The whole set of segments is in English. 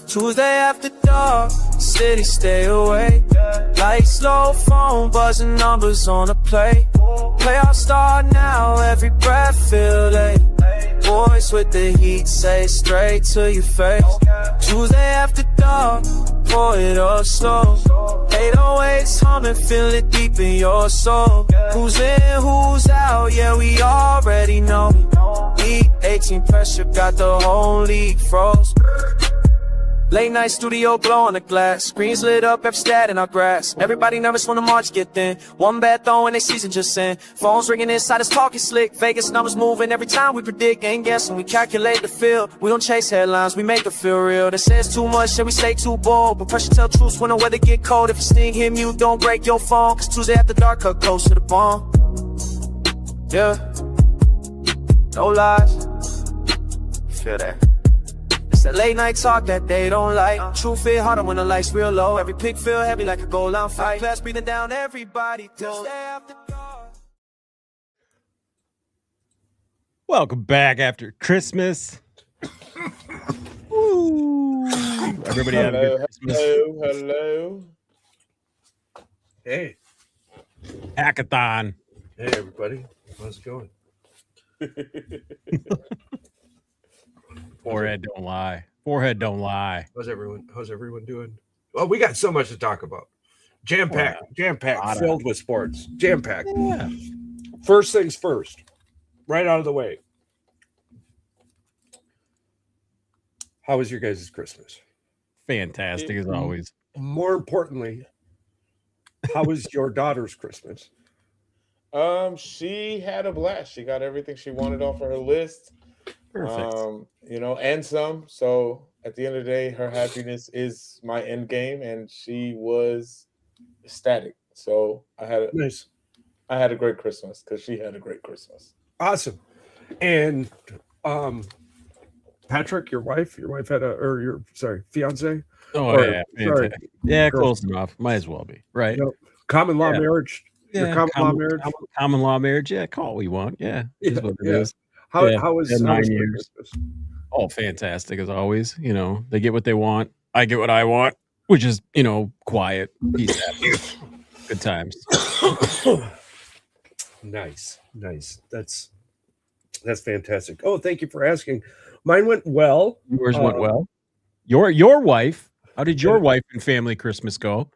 Tuesday after dark, city stay awake. Like slow phone, buzzing numbers on a plate. Playoff start now, every breath feel late. Voice with the heat, say straight to your face. Tuesday after dark, pour it up slow. 808's humming, feel it deep in your soul. Who's in, who's out, yeah, we already know. Heat 18 pressure, got the whole league froze. Late night studio glow on the glass. Screens lit up, every stat in our grass. Everybody nervous when the March get thin. One bad throw and they season just in. Phones ringing inside us talking slick. Vegas numbers moving every time we predict. Ain't guessing, we calculate the field. We don't chase headlines, we make it feel real. They say it's too much, yeah, we stay too bold. But pressure tell truths when the weather get cold. If you sting him, you don't break your phone. Cause Tuesday after dark, cut close to the bone. Yeah, no lies. Feel that. That late night talk that they don't like. Truth hit harder when the lights real low. Every pick feel heavy like a goal line fight. Class breathing down everybody. Welcome back after Christmas. Woo. Everybody have a good Christmas. Hello. Hey. Hackathon. Hey, everybody. How's it going? Forehead don't lie. Forehead don't lie. How's everyone doing? Well, we got so much to talk about. Jam-packed, filled with sports. Jam-packed. Yeah. First things first. Right out of the way. How was your guys' Christmas? Fantastic as always. More importantly, how was your daughter's Christmas? She had a blast. She got everything she wanted off of her list. Perfect. And some. So at the end of the day, her happiness is my end game, and she was ecstatic. So I had a great Christmas because she had a great Christmas. Awesome. And Patrick, your wife had fiance? Yeah, close enough. Might as well be, right? Common law marriage. Yeah, common law marriage. Yeah, call it what you want. Yeah, is what it is. How was 9 years? Oh, fantastic as always. They get what they want. I get what I want, which is, quiet, peace, happiness, good times. Nice. That's fantastic. Oh, thank you for asking. Mine went well. Yours went well. Your wife. How did your wife and family Christmas go?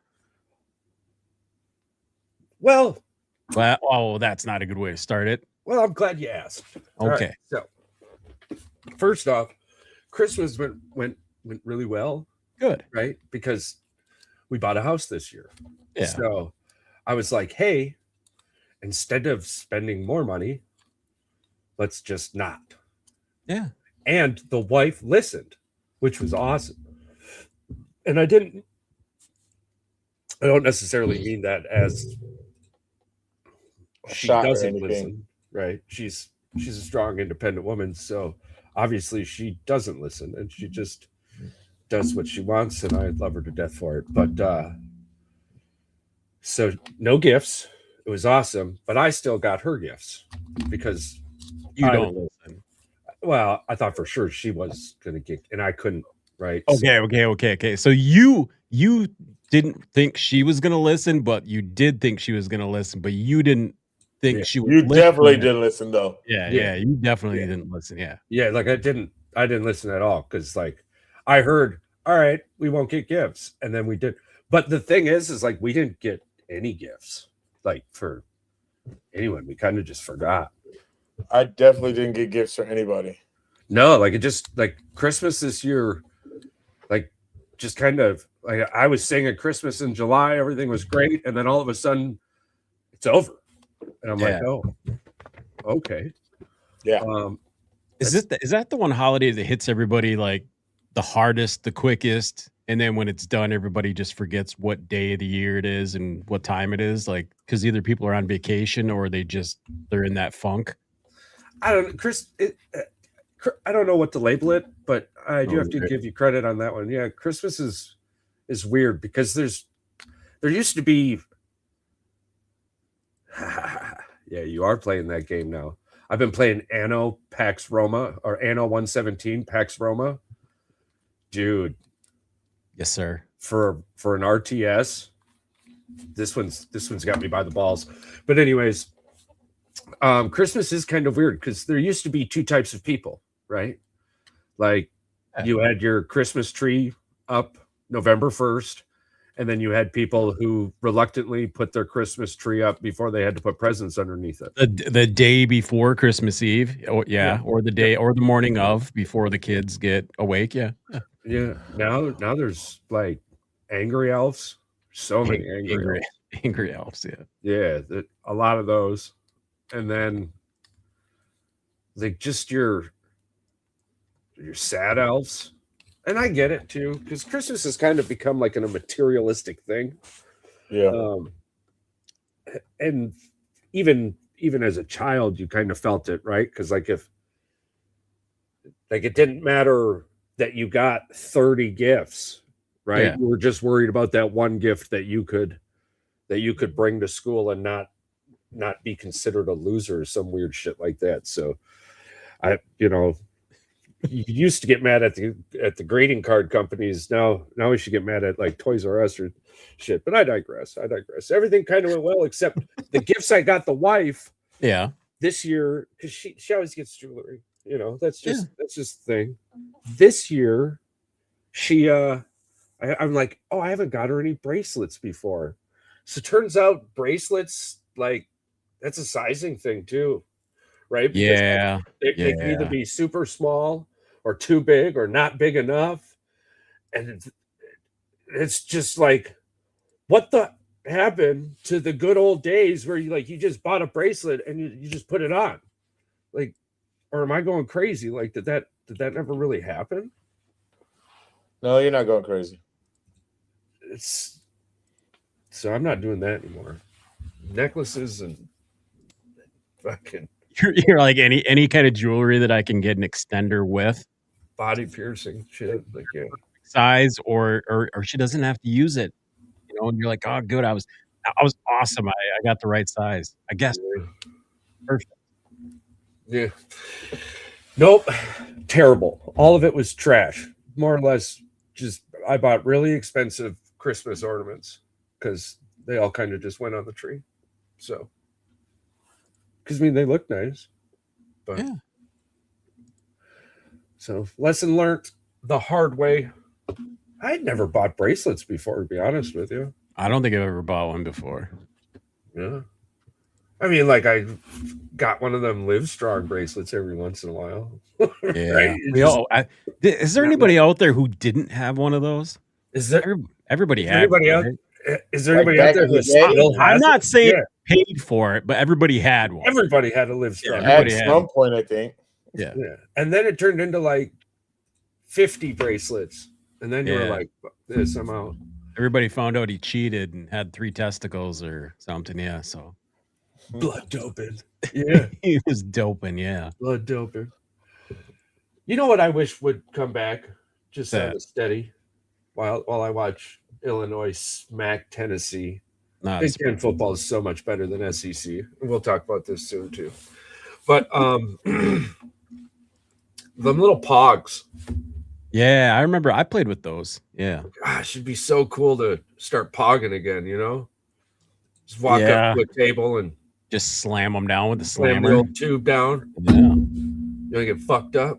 Well, that's not a good way to start it. Well, I'm glad you asked. Okay. Right, so, first off, Christmas went really well. Good. Right? Because we bought a house this year. Yeah. So I was like, hey, instead of spending more money, let's just not. Yeah. And the wife listened, which was awesome. And I don't necessarily mean that as she doesn't listen, right? She's a strong, independent woman, so obviously she doesn't listen, and she just does what she wants, and I love her to death for it. But so no gifts. It was awesome, but I still got her gifts because you don't listen. Well, I thought for sure she was going to get, and I couldn't. Right? Okay. So you didn't think she was going to listen, but you did think she was going to listen, but you didn't think she would. You definitely didn't listen, though. Yeah. You definitely didn't listen. Yeah. Like I didn't listen at all because like I heard, all right, we won't get gifts, and then we did. But the thing is like we didn't get any gifts like for anyone. We kind of just forgot. I definitely didn't get gifts for anybody. No, like it just like Christmas this year. Like, just kind of like I was singing Christmas in July, everything was great, and then all of a sudden, it's over, and I'm like, oh, okay, yeah. Is that the one holiday that hits everybody like the hardest, the quickest, and then when it's done, everybody just forgets what day of the year it is and what time it is, like because either people are on vacation or they're in that funk. I don't, Chris. I don't know what to label it, but I do have to give you credit on that one. Yeah, Christmas is weird because there used to be. Yeah, you are playing that game now. I've been playing Anno Pax Roma or Anno 117 Pax Roma. Dude, Yes, sir. For an RTS. This one's got me by the balls. But anyways, Christmas is kind of weird because there used to be two types of people, right? Like you had your Christmas tree up November 1st, and then you had people who reluctantly put their Christmas tree up before they had to put presents underneath it. The day before Christmas Eve, or the day or the morning of before the kids get awake. Yeah. Now there's like angry elves. So many angry elves. Yeah, a lot of those, and then like just your sad elves. And I get it too, because Christmas has kind of become like a materialistic thing. Yeah. And even as a child, you kind of felt it, right? Because like it didn't matter that you got 30 gifts, right? Yeah. You were just worried about that one gift that you could bring to school and not be considered a loser or some weird shit like that. So you used to get mad at the greeting card companies. Now we should get mad at like Toys R Us or shit. But I digress. Everything kind of went well, except the gifts I got the wife. Yeah. This year, because she always gets jewelry. That's just the thing. This year, I'm like, oh, I haven't got her any bracelets before. So it turns out bracelets, like, that's a sizing thing too. Right? Because they can either be super small or too big or not big enough. And it's just like, what the happened to the good old days where you just bought a bracelet and you just put it on? Like, or am I going crazy? Like, did that never really happen? No, you're not going crazy. So I'm not doing that anymore. Necklaces and fucking You're like any kind of jewelry that I can get an extender with, body piercing shit, like size or she doesn't have to use it, and you're like, oh, good, I was awesome, I got the right size, I guess. Perfect. Yeah. Nope. Terrible. All of it was trash, more or less. Just I bought really expensive Christmas ornaments because they all kind of just went on the tree. So. Because they look nice, but so lesson learned the hard way. I'd never bought bracelets before, to be honest with you. I don't think I've ever bought one before. Yeah, I mean, like I got one of them LiveStrong bracelets every once in a while. Yeah. Right? Is there anybody out there who didn't have one of those? Is there everybody had? Anybody out? Right? Is there anybody out there who still has I'm not saying paid for it, but everybody had one. Everybody had a LiveStrong. At some point, I think. Yeah. And then it turned into like 50 bracelets. And then you were like, this, I'm out. Everybody found out he cheated and had 3 testicles or something. Yeah. So blood doping. Yeah. He was doping. Yeah. Blood doping. You know what I wish would come back just on a steady while I watch Illinois smack Tennessee. Big Ten football is so much better than SEC. We'll talk about this soon too. But the little pogs. Yeah, I remember I played with those. Yeah. Gosh, it'd be so cool to start pogging again, Just walk up to a table and just slam them down with the slam slammer. The tube down. Yeah. You want to get fucked up?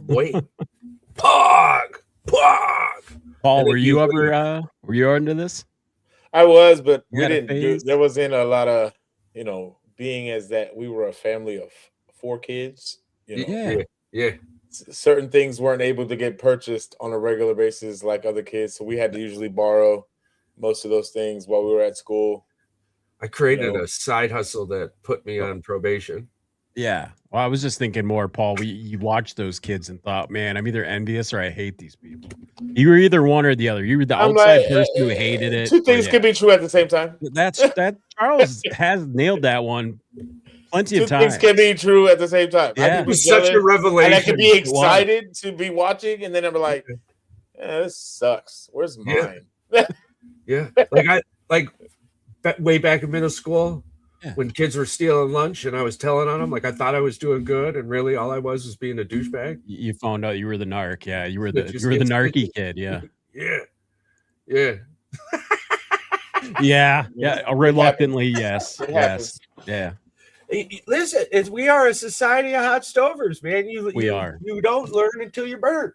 Wait. Pog! Paul, were you into this? I was, but You we had a didn't phase? there wasn't a lot of, being as that we were a family of 4 kids, Yeah. Certain things weren't able to get purchased on a regular basis like other kids. So we had to usually borrow most of those things while we were at school. I created a side hustle that put me on probation. Yeah. Well, I was just thinking more, Paul. You watched those kids and thought, man, I'm either envious or I hate these people. You were either one or the other. You were the outside person who hated it. 2 things can be true at the same time. That Charles has nailed that one plenty of 2 times. things can be true at the same time. Yeah. I It was such a revelation. And I could be excited to be watching, and then I'm like, this sucks. Where's mine? Yeah. Way back in middle school, when kids were stealing lunch and I was telling on them, like I thought I was doing good, and really all I was being a douchebag. You found out you were the narc. Yeah, you were the narky kid. Yeah. Yeah. Yeah. Yeah. Reluctantly, yes. It Yes. happens. Yeah. Listen, we are a society of hot stovers, man. We are. You don't learn until you're burnt,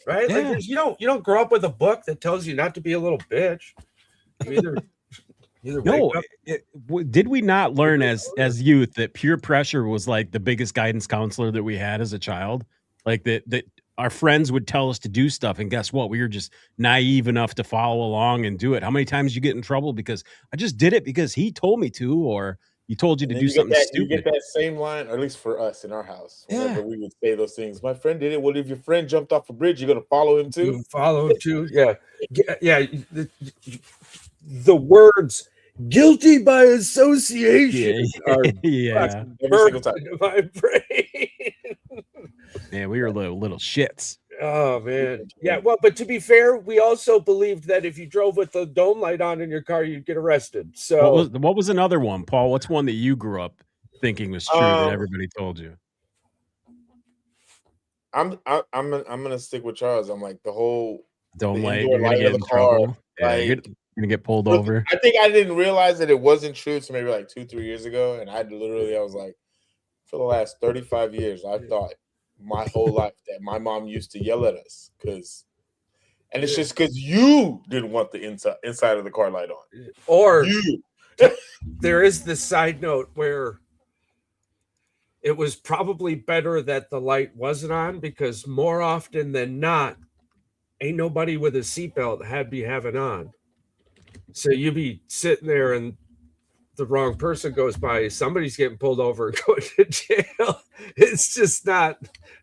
right? Yeah. Like you don't grow up with a book that tells you not to be a little bitch. You either No, wake up. did we not learn as youth that peer pressure was like the biggest guidance counselor that we had as a child? Like that our friends would tell us to do stuff, and guess what? We were just naive enough to follow along and do it. How many times you get in trouble because I just did it because he told me to, or he told you to do something stupid? You get that same line, or at least for us in our house, whenever we would say those things. My friend did it. What if your friend jumped off a bridge? You're gonna follow him too? Follow him too. Yeah. The words "guilty by association" are every single time in my brain. Man, we were little shits. Oh man, yeah. Well, but to be fair, we also believed that if you drove with the dome light on in your car, you'd get arrested. So what was another one, Paul? What's one that you grew up thinking was true that everybody told you? I'm gonna stick with Charles. I'm like the whole dome light. You're gonna get in trouble. Yeah, you're gonna get pulled over. I think I didn't realize that it wasn't true until maybe like 2-3 years ago, and I was like, for the last 35 years, I thought my whole life that my mom used to yell at us and it's just because you didn't want the inside of the car light on, or there is this side note where it was probably better that the light wasn't on, because more often than not, ain't nobody with a seatbelt had be having on. So you be sitting there and the wrong person goes by, somebody's getting pulled over and going to jail. It's just not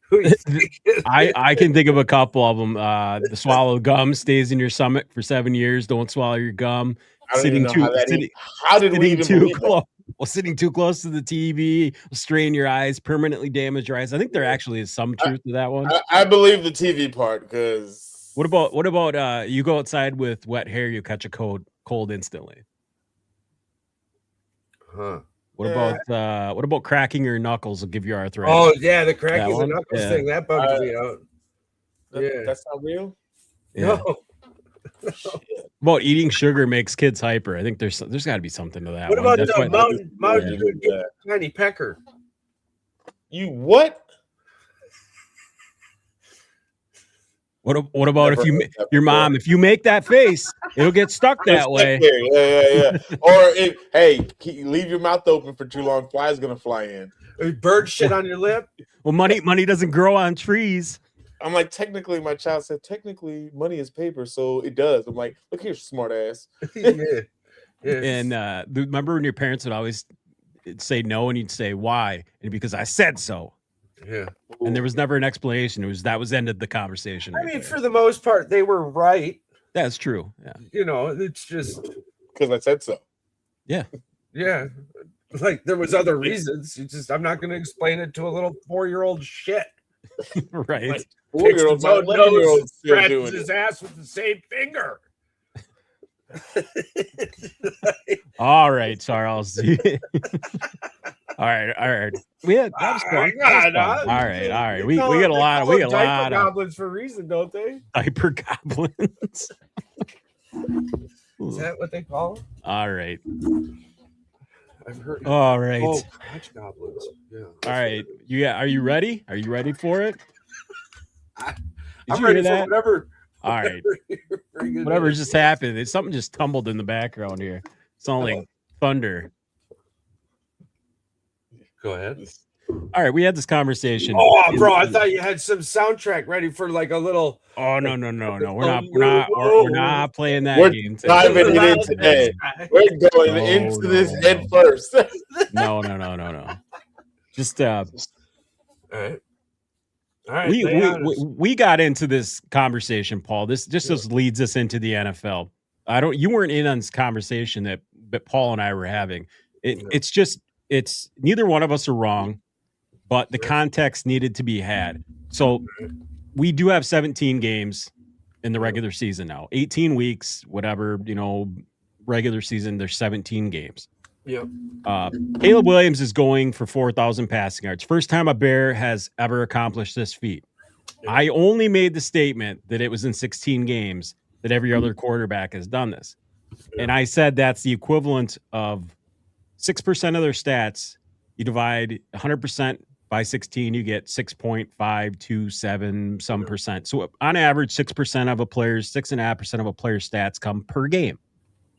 who you think I can think of a couple of them. The swallow gum stays in your stomach for 7 years. Don't swallow your gum. Sitting too close to the TV will strain your eyes, permanently damage your eyes. I think there actually is some truth to that one. I believe the TV part, because what about you go outside with wet hair, you catch a cold instantly. Huh. What about cracking your knuckles will give you arthritis? Oh yeah, the cracking the knuckles thing that bugs me out. That's not real. Yeah. No. About eating sugar makes kids hyper. I think there's got to be something to that. What about the mountain tiny pecker? You what? What about if you make that face, it'll get stuck that way. Yeah. Or leave your mouth open for too long, fly's gonna fly in. Bird shit on your lip. Well, money doesn't grow on trees. I'm like, technically, my child said, technically, money is paper, so it does. I'm like, look here, smart ass. Yeah. And remember when your parents would always say no, and you'd say why? And because I said so. Yeah. And there was never an explanation. That was ended the conversation. I mean, for the most part, they were right. That's true. Yeah. It's just because I said so. Yeah. Yeah. Like there was other reasons. I'm not going to explain it to a little 4-year-old shit. Right. Like, 4-year-old, my 11-year-old scratches his ass with the same finger. All right, Charles. All right. That was fun. All right. We get a lot of goblins for a reason, don't they? Diaper goblins. Is that what they call them? All right. I've heard. All right. Oh, patch goblins. Yeah. All right. Are you ready? Are you ready for it? I'm ready for whatever. All right. Whatever just happened. Something just tumbled in the background here. It's only like thunder. Go ahead. All right, we had this conversation. Oh, bro, I thought you had some soundtrack ready for like a little. Oh no. We're not playing that game today. Diving it in today. We're going into this head first. No. Just all right. All right. We got into this conversation, Paul. This just leads us into the NFL. You weren't in on this conversation that Paul and I were having. It's neither one of us are wrong, but the context needed to be had. So we do have 17 games in the regular season now. 18 weeks, whatever, regular season, there's 17 games. Yep. Caleb Williams is going for 4,000 passing yards. First time a Bear has ever accomplished this feat. Yep. I only made the statement that it was in 16 games that every other quarterback has done this. Yeah. And I said that's the equivalent of 6% of their stats. You divide 100% by 16, you get 6.527 some percent. So on average, 6% of a player's 6.5% of a player's stats come per game.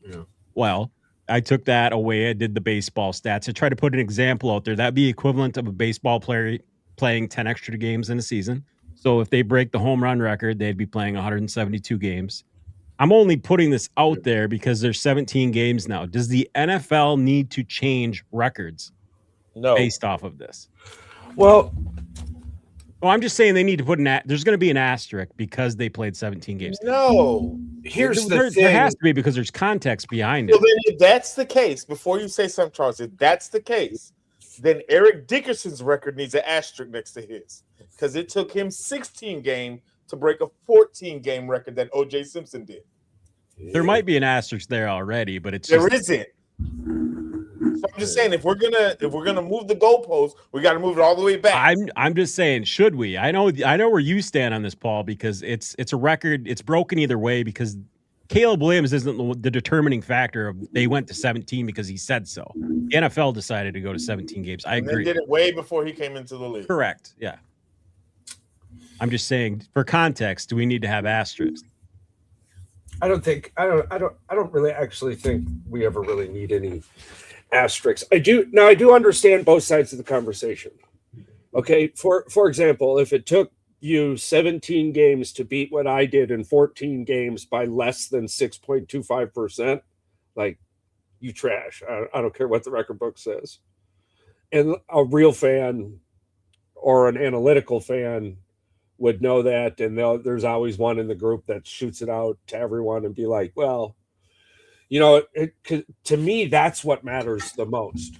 Yeah. Well, I took that away. I did the baseball stats. I tried to put an example out there. That'd be equivalent of a baseball player playing 10 extra games in a season. So if they break the home run record, they'd be playing 172 games. I'm only putting this out there because there's 17 games now. Does the NFL need to change records based off of this? Well, I'm just saying they need to put there's going to be an asterisk because they played 17 games. No. Here's the thing. There has to be because there's context behind it. Then if that's the case, before you say something, Charles, if that's the case, then Eric Dickerson's record needs an asterisk next to his because it took him 16 games to break a 14-game record that O.J. Simpson did. There might be an asterisk there already, but there isn't. So I'm just saying, if we're gonna move the goalpost, we got to move it all the way back. I'm just saying, should we? I know where you stand on this, Paul, because it's a record. It's broken either way because Caleb Williams isn't the determining factor of they went to 17 because he said so. The NFL decided to go to 17 games. I agree. They did it way before he came into the league. Correct. Yeah. I'm just saying, for context, do we need to have asterisks? I don't really actually think we ever really need any asterisks. I do understand both sides of the conversation. Okay, for example, if it took you 17 games to beat what I did in 14 games by less than 6.25%, like, you trash. I don't care what the record book says. And a real fan or an analytical fan would know that, and there's always one in the group that shoots it out to everyone and be like, well, to me, that's what matters the most,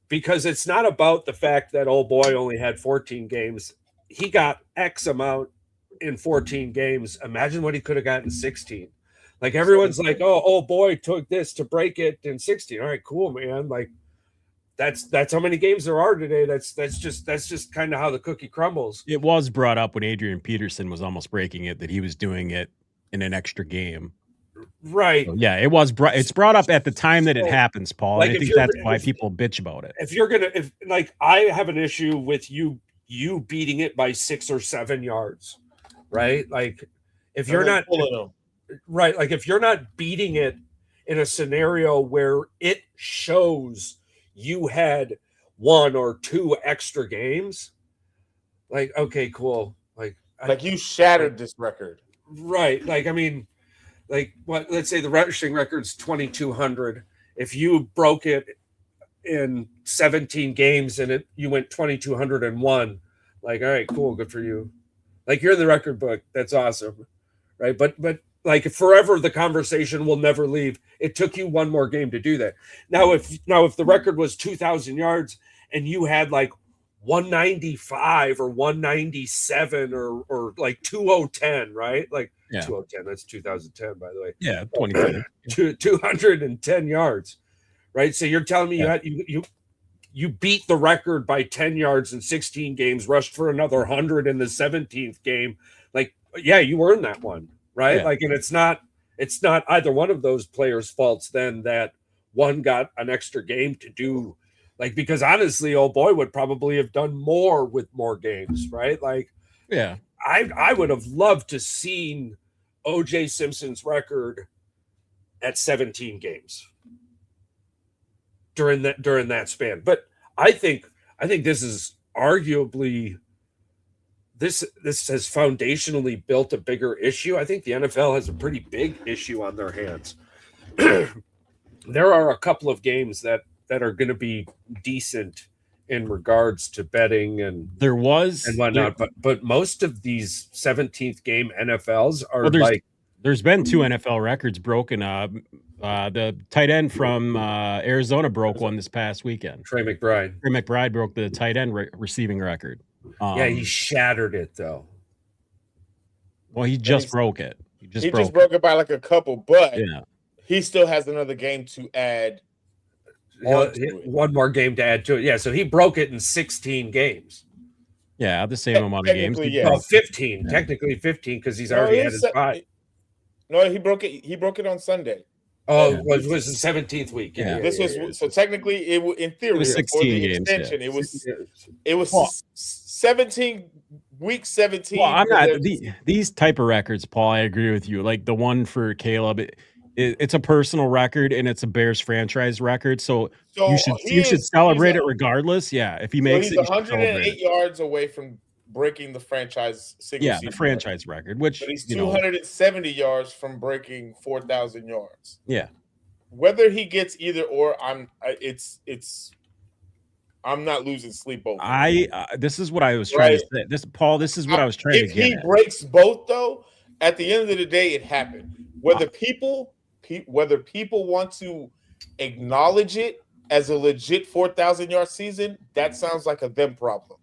because it's not about the fact that old boy only had 14 games. He got X amount in 14 games. Imagine what he could have gotten in 16. Like, everyone's like, oh, old boy took this to break it in 16. All right, cool, man. Like, that's how many games there are today. That's just kind of how the cookie crumbles. It was brought up when Adrian Peterson was almost breaking it that he was doing it in an extra game. Right. So, yeah, it's brought up at the time that it happens, Paul. Like, and I think that's why people bitch about it. If I have an issue with you beating it by 6 or 7 yards, right? Like, if you're not right, like if you're not beating it in a scenario where it shows you had 1 or 2 extra games, like, okay, cool. Like you shattered this record. Right. Like, I mean, like, what? Let's say the rushing record's 2,200. If you broke it in 17 games and you went 2,201, like, all right, cool, good for you. Like, you're in the record book. That's awesome, right? But like, forever the conversation will never leave. It took you 1 more game to do that. Now if the record was 2,000 yards and you had like 195 or 197 or like 2010, right? Like, yeah. 2010, that's 2010, by the way. Yeah, 2010. 210 yards, right? So you're telling me you beat the record by 10 yards in 16 games, rushed for another 100 in the 17th game. Like, yeah, you earned that one. Right. Yeah. Like, and it's not either one of those players' faults then that one got an extra game to do, like, because honestly, old boy would probably have done more with more games. Right. Like, yeah, I would have loved to seen O.J. Simpson's record at 17 games during that span. But I think this is arguably this has foundationally built a bigger issue. I think the NFL has a pretty big issue on their hands. There are a couple of games that are going to be decent in regards to betting and whatnot, but most of these 17th game NFLs are there's been 2 NFL records broken. The tight end from Arizona broke one this past weekend. Trey McBride broke the tight end receiving record. Yeah, he shattered it though. Well, he just broke it. He just broke it by like a couple, but he still has another game to add. One more game to add to it. Yeah, so he broke it in 16 games. Yeah, the same amount of games. Yeah. Well, 15. Yeah. Technically 15 because he's already had his 5. No, he broke it. He broke it on Sunday. Oh, it was the 17th week. This was so technically in theory, It was 16 for the games, extension, yeah. it was 17 week 17. Well, I'm not these type of records, Paul. I agree with you. Like the one for Caleb, it's a personal record and it's a Bears franchise record. So you should celebrate it regardless. Yeah, if he makes he's it, 108 yards away from breaking the franchise the franchise record, which but he's 270 yards from breaking 4,000 yards. Yeah. Whether he gets either or, I'm not losing sleep over. This is what I was trying to say. This is what I was trying to get. If he breaks both, though, at the end of the day, it happened. Whether people want to acknowledge it as a legit 4,000-yard season, that sounds like a them problem.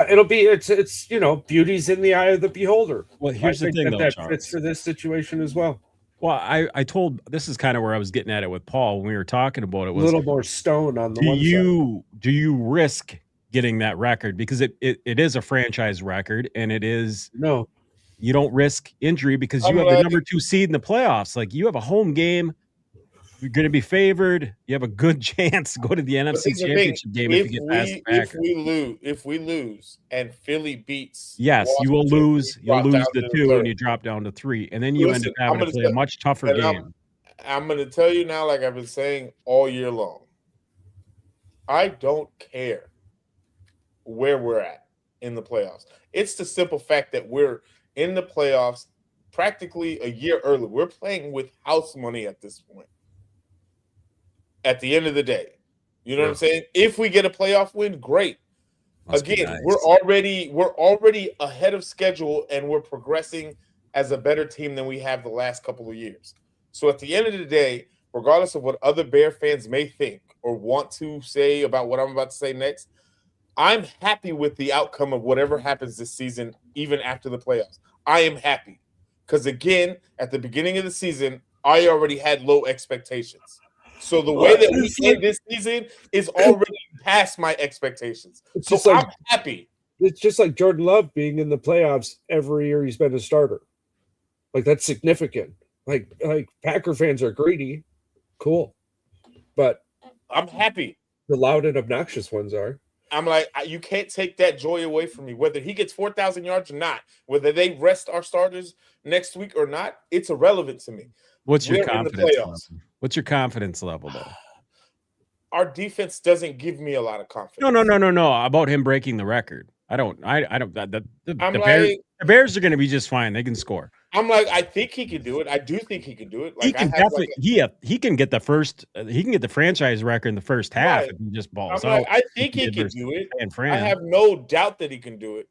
It'll be it's beauty's in the eye of the beholder. Well, here's the thing, though, that Charles. fits for this situation as well. Well, I told this is kind of where I was getting at it with Paul when we were talking about it. Was a little more stone on the one side. Do you risk getting that record because it is a franchise record and it is you don't risk injury because you have the number 2 seed in the playoffs. Like you have a home game. You're going to be favored. You have a good chance to go to the NFC Championship game if you get past the Packers. If we lose and Philly beats, yes, you will lose. You'll lose the 2 and you drop down to 3, and then you end up having to play a much tougher game. I'm going to tell you now, like I've been saying all year long, I don't care where we're at in the playoffs. It's the simple fact that we're in the playoffs practically a year early. We're playing with house money at this point. At the end of the day, you know what I'm saying? If we get a playoff win, great. Again, nice. we're already ahead of schedule and we're progressing as a better team than we have the last couple of years. So at the end of the day, regardless of what other Bear fans may think or want to say about what I'm about to say next, I'm happy with the outcome of whatever happens this season, even after the playoffs. I am happy because, again, at the beginning of the season, I already had low expectations. So the way that we end this season is already past my expectations. So I'm happy. It's just like Jordan Love being in the playoffs every year he's been a starter. Like that's significant. Like Packer fans are greedy. Cool. But I'm happy. The loud and obnoxious ones are. I'm like, you can't take that joy away from me. Whether he gets 4,000 yards or not, whether they rest our starters next week or not, it's irrelevant to me. What's your confidence level? What's your confidence level, though? Our defense doesn't give me a lot of confidence. No. About him breaking the record. I don't. The Bears are going to be just fine. They can score. I'm like, I think he can do it. I do think he can do it. Like, he can definitely. He can get the first. He can get the franchise record in the first half if he just balls out. Like, I think he can do it. I have no doubt that he can do it.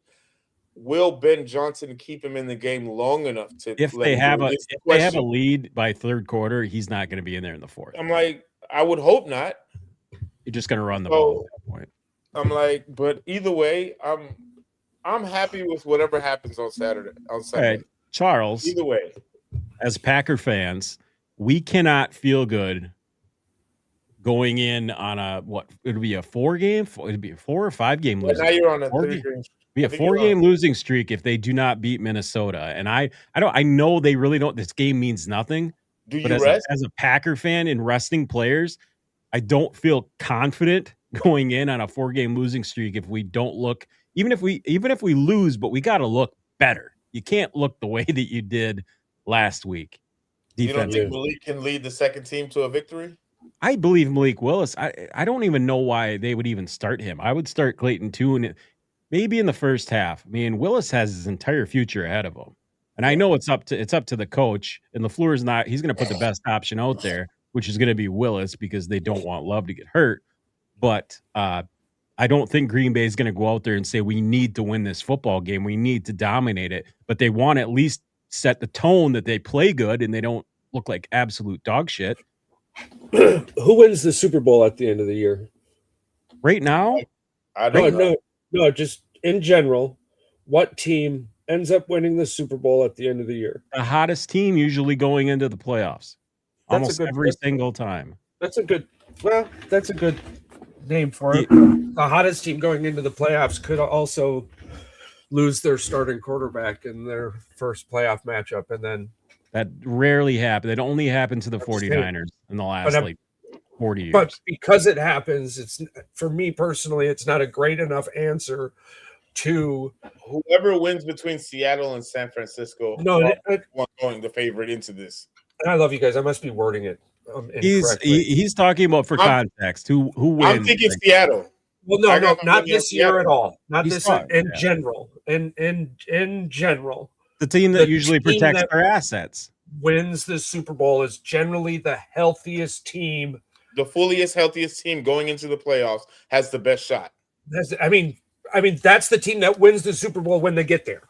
Will Ben Johnson keep him in the game long enough to? If they have a lead by third quarter, he's not going to be in there in the fourth. I'm like, I would hope not. You're just going to run the ball at that point. I'm like, but either way, I'm happy with whatever happens on Saturday. On Sunday, right. Charles. Either way, as Packer fans, we cannot feel good going in on it'll be a 4-game. It'd be a 4 or 5-game losing. Now you're on a 3-game. Be a 4-game losing streak if they do not beat Minnesota. And I know they really don't. This game means nothing. Do you rest? As a Packer fan in resting players, I don't feel confident going in on a 4-game losing streak if we don't look. Even if we lose, but we got to look better. You can't look the way that you did last week. You don't think Malik can lead the second team to a victory? I believe Malik Willis. I don't even know why they would even start him. I would start Clayton Tune. Maybe in the first half. I mean, Willis has his entire future ahead of him. And I know it's up to the coach. And LaFleur's not, he's going to put the best option out there, which is going to be Willis because they don't want Love to get hurt. But I don't think Green Bay is going to go out there and say, we need to win this football game. We need to dominate it. But they want to at least set the tone that they play good and they don't look like absolute dog shit. Who wins the Super Bowl at the end of the year? Right now? I don't know. No, just in general, what team ends up winning the Super Bowl at the end of the year? The hottest team usually going into the playoffs. Almost every single time. That's a good name for it. The hottest team going into the playoffs could also lose their starting quarterback in their first playoff matchup and then That rarely happened. It only happened to the 49ers in the last 40 years. But because it happens, it's for me personally, it's not a great enough answer to whoever wins between Seattle and San Francisco. No, going the favorite into this. And I love you guys. I must be wording it incorrectly. He's talking about for context. Who wins? I'm thinking Seattle. Well, no, not this year at all. Not this in general. In general, the team that usually protects their assets wins the Super Bowl is generally the healthiest team. The fulliest, healthiest team going into the playoffs has the best shot. I mean, that's the team that wins the Super Bowl when they get there,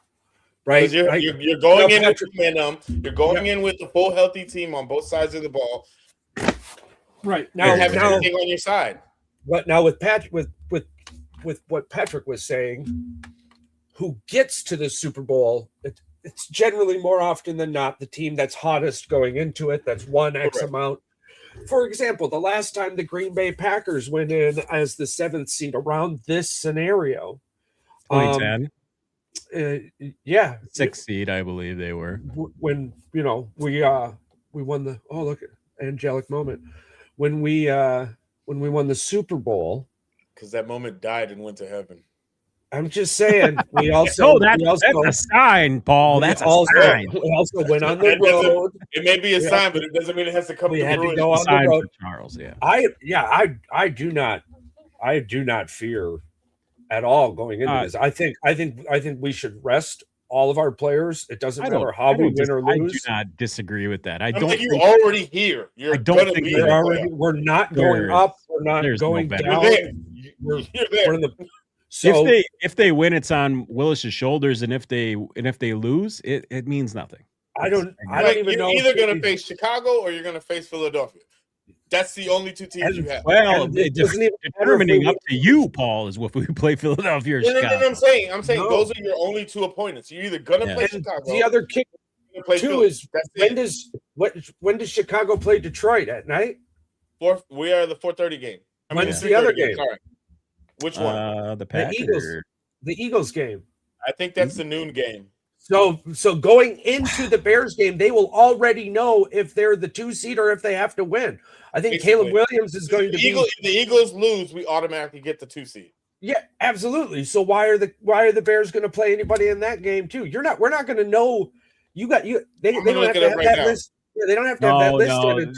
right? You're going in with momentum. You're going in with the full healthy team on both sides of the ball. Right now, have everything on your side. But now with what Patrick was saying, who gets to the Super Bowl? It's generally more often than not the team that's hottest going into it. That's won X amount. For example, the last time the Green Bay Packers went in as the 7th seed around this scenario, 2010. 6th seed, I believe they were. When we won the look, angelic moment when we won the Super Bowl, because that moment died and went to heaven. I'm just saying. We also that's a sign, Paul. That's a sign. We also went on the road. It may be a sign, but it doesn't mean it has to come. We had to go on the road. Charles, I do not fear at all going into this. I think we should rest all of our players. It doesn't matter how we win or lose. I do not disagree with that. I don't think you're already here. You're don't think we're already. We're not going up. We're not going down. You're there. We're in the. So if they win, it's on Willis's shoulders, and if they lose, it means nothing. I don't even know. You're either going to face Chicago or you're going to face Philadelphia. That's the only two teams you have. Well, determining up to you, Paul, is what we play Philadelphia or Chicago. No, I'm saying those are your only two opponents. You're either going to play Chicago. The other kick too is when does Chicago play Detroit at night? We are the 4:30 game. When's the other game? Sorry. Which one? The Packers. The Eagles game. I think that's the noon game. So going into the Bears game, they will already know if they're the 2 seed or if they have to win. I think Caleb Williams is going to be. If the Eagles lose, we automatically get the 2 seed. Yeah, absolutely. So why are the Bears going to play anybody in that game too? We're not going to know. They don't have to have that list. Yeah, they don't have to have that listed.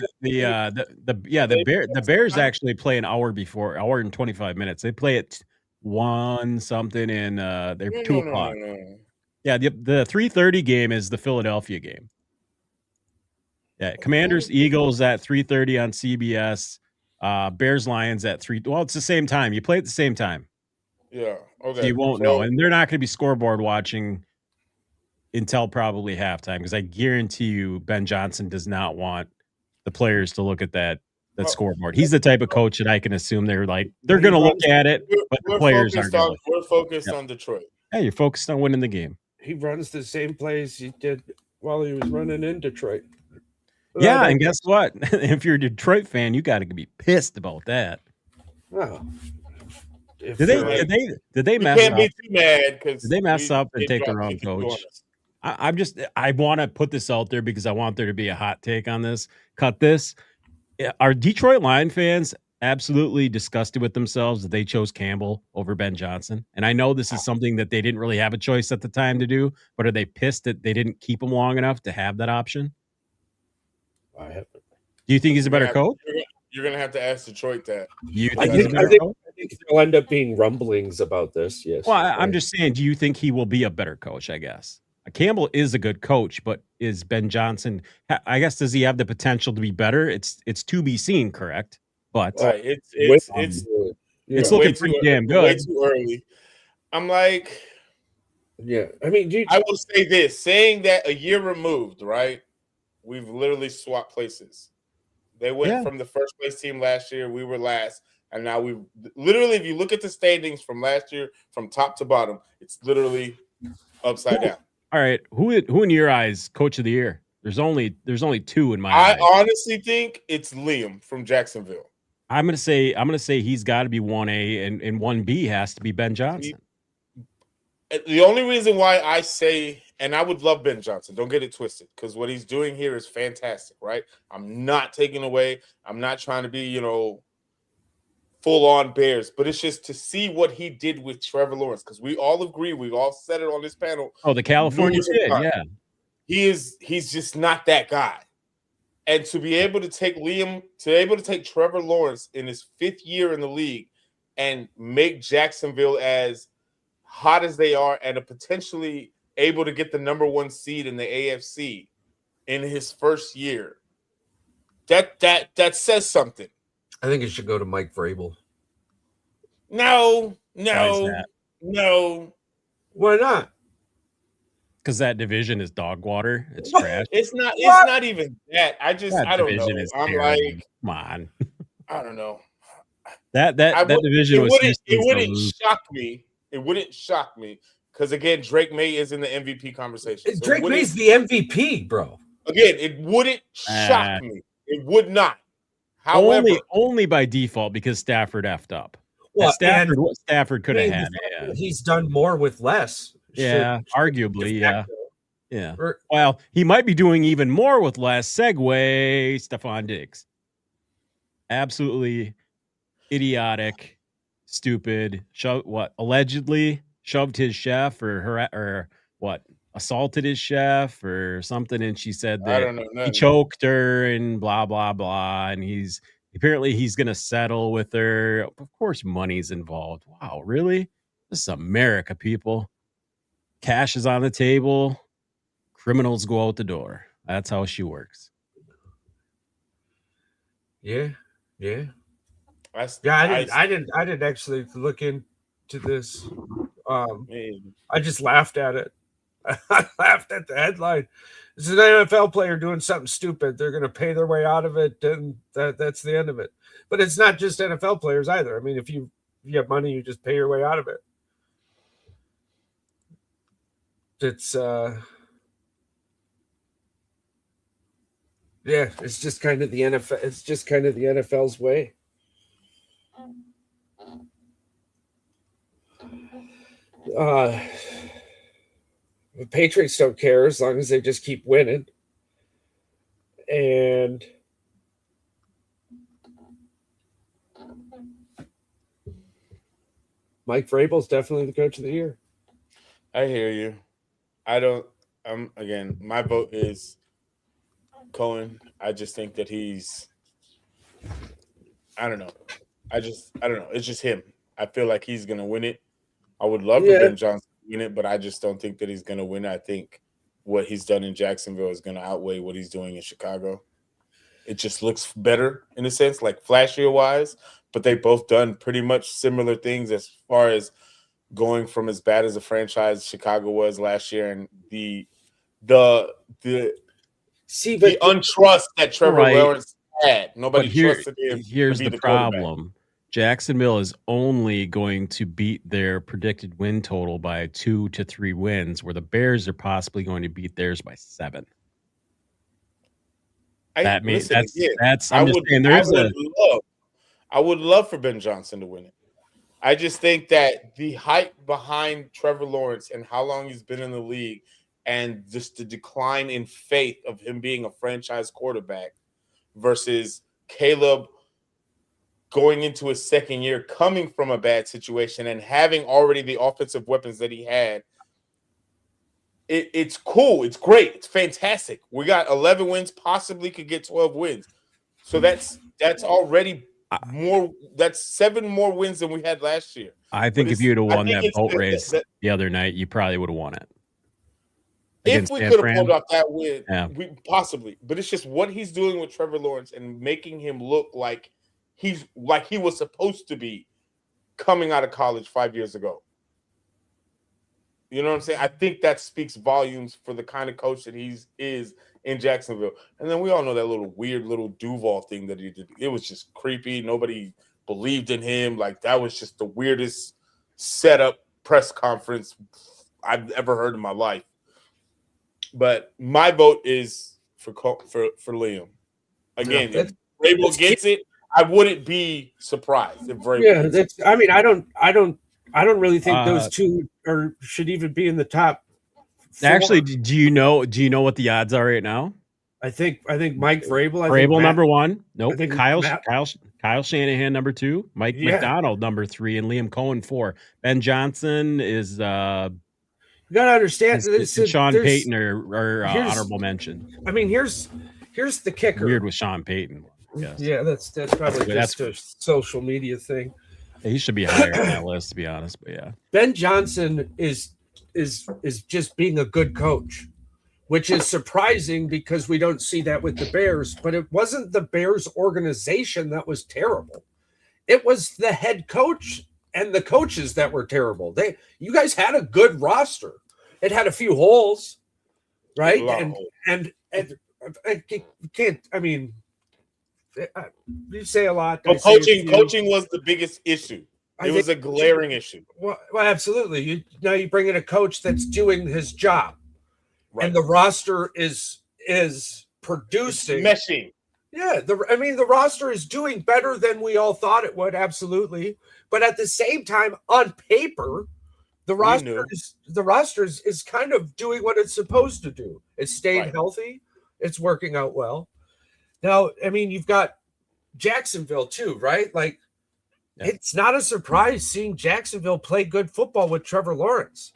The Bears actually play an hour before, hour and 25 minutes. They play at 1 something and they're 2 o'clock. No. Yeah, the 3:30 game is the Philadelphia game. Yeah, Commanders Eagles at 3:30 on CBS. Bears Lions at 3. Well, it's the same time. You play at the same time. Yeah. Okay. So you won't know, and they're not going to be scoreboard watching until probably halftime, because I guarantee you Ben Johnson does not want the players to look at that scoreboard. He's the type of coach that I can assume they're going to look at it, but the players aren't. We're focused on Detroit. Yeah, you're focused on winning the game. He runs the same plays he did while he was running in Detroit. Yeah, and guess what? If you're a Detroit fan, you got to be pissed about that. Well, did they mess up? Can't be too mad because did they mess up and take the wrong coach? I want to put this out there because I want there to be a hot take on this. Cut this. Are Detroit Lion fans absolutely disgusted with themselves that they chose Campbell over Ben Johnson? And I know this is something that they didn't really have a choice at the time to do, but are they pissed that they didn't keep him long enough to have that option? Do you think he's a better coach? You're going to have to ask Detroit that. I think there'll end up being rumblings about this, yes. Well, I'm just saying, do you think he will be a better coach, I guess? Campbell is a good coach, but is Ben Johnson, I guess, does he have the potential to be better? It's to be seen, correct? But it's looking pretty damn good. Way too early. I'm like, yeah. I mean, I will say this, saying that a year removed, right? We've literally swapped places. They went from the first place team last year. We were last. And now we literally, if you look at the standings from last year, from top to bottom, it's literally upside down. All right. Who in your eyes, coach of the year? There's only 2 in my eyes. I honestly think it's Liam from Jacksonville. I'm gonna say he's got to be 1A, and 1B has to be Ben Johnson. The only reason why I say and I would love Ben Johnson. Don't get it twisted, because what he's doing here is fantastic, right? I'm not taking away. I'm not trying to be, full on Bears, but it's just to see what he did with Trevor Lawrence, because we all agree, we all said it on this panel. Oh, the California kid, yeah. He's just not that guy. And to be able to take Trevor Lawrence in his 5th year in the league and make Jacksonville as hot as they are and a potentially able to get the number 1 seed in the AFC in his first year, that says something. I think it should go to Mike Vrabel. No. Why not? Because that division is dog water. It's trash. It's not even that. I don't know. I'm terrible. like, come on. I don't know. That division it wouldn't shock me. It wouldn't shock me because again, Drake May is in the MVP conversation. So Drake May's the MVP, bro. Again, it wouldn't shock me. It would not. However, only by default because Stafford effed up. Well, Stafford could have had. Yeah. He's done more with less. Yeah, arguably, yeah. Well, he might be doing even more with less. Segue, Stephon Diggs. Absolutely idiotic, stupid. Allegedly shoved his chef or assaulted his chef or something, and she said that he choked her and blah blah blah, and he's gonna settle with her. Of course, money's involved. Wow, really? This is America, people. Cash is on the table. Criminals go out the door. That's how she works. Yeah. I didn't actually look into this. I just laughed at it. I laughed at the headline. It's an NFL player doing something stupid. They're going to pay their way out of it, and that's the end of it. But it's not just NFL players either. I mean, if you have money, you just pay your way out of it. It's it's just kind of the NFL. It's just kind of the NFL's way. The Patriots don't care as long as they just keep winning. And Mike Vrabel's definitely the coach of the year. I hear you. Again, my vote is Cohen. I just think that I don't know. It's just him. I feel like he's going to win it. I would love for Ben Johnson to win it, but I just don't think that he's going to win. I think what he's done in Jacksonville is going to outweigh what he's doing in Chicago. It just looks better in a sense, like flashier wise, but they both done pretty much similar things as far as going from as bad as a franchise Chicago was last year and the untrust that Trevor Lawrence had. Nobody trusted him. Here's the problem. Jacksonville is only going to beat their predicted win total by 2 to 3 wins, where the Bears are possibly going to beat theirs by 7. I would love for Ben Johnson to win it. I just think that the hype behind Trevor Lawrence and how long he's been in the league and just the decline in faith of him being a franchise quarterback versus Caleb going into his second year, coming from a bad situation and having already the offensive weapons that he had. It's cool. It's great. It's fantastic. We got 11 wins, possibly could get 12 wins. So that's already more. That's 7 more wins than we had last year. I think if you'd have won that boat race the other night, you probably would have won it. If we could have pulled off that win, we possibly. But it's just what he's doing with Trevor Lawrence and making him look like he was supposed to be coming out of college 5 years ago. You know what I'm saying? I think that speaks volumes for the kind of coach that he is in Jacksonville. And then we all know that weird little Duval thing that he did. It was just creepy. Nobody believed in him. Like, that was just the weirdest setup press conference I've ever heard in my life. But my vote is for Liam. Again, if Vrabel gets it, I wouldn't be surprised if Vrabel gets it. I don't really think those two should even be in the top Actually, do you know what the odds are right now? I think Mike Vrabel. Vrabel number 1. Nope. I think Kyle Shanahan number 2. Mike McDonald number 3, and Liam Cohen 4. Ben Johnson is you gotta understand Sean Payton or honorable mention. I mean, here's the kicker. Weird with Sean Payton. Yes. Yeah, that's probably just a social media thing. He should be higher on that list, to be honest. But yeah, Ben Johnson is just being a good coach, which is surprising because we don't see that with the Bears. But it wasn't the Bears organization that was terrible; it was the head coach and the coaches that were terrible. You guys had a good roster. It had a few holes, right? And I can't. I mean, you say a lot. But coaching was the biggest issue. It was a glaring issue. Well, absolutely. Now you bring in a coach that's doing his job, right. And the roster is producing. It's meshing. Yeah, the roster is doing better than we all thought it would. Absolutely, but at the same time, on paper, the roster is kind of doing what it's supposed to do. It's staying healthy. It's working out well. Now, I mean, you've got Jacksonville too, right? Like, it's not a surprise seeing Jacksonville play good football with Trevor Lawrence.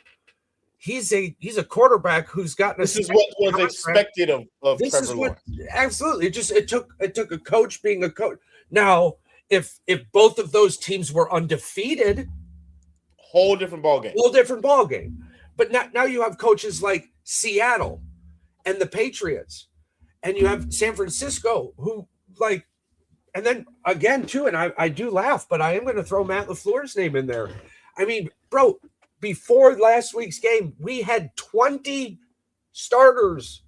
He's a quarterback who's gotten. This is what was expected of Trevor Lawrence. Absolutely. It took a coach being a coach. Now, if both of those teams were undefeated, whole different ballgame. But now you have coaches like Seattle and the Patriots. And you have San Francisco, who and then again too, and I do laugh, but I am going to throw Matt LaFleur's name in there. I mean, bro, before last week's game, we had 20 starters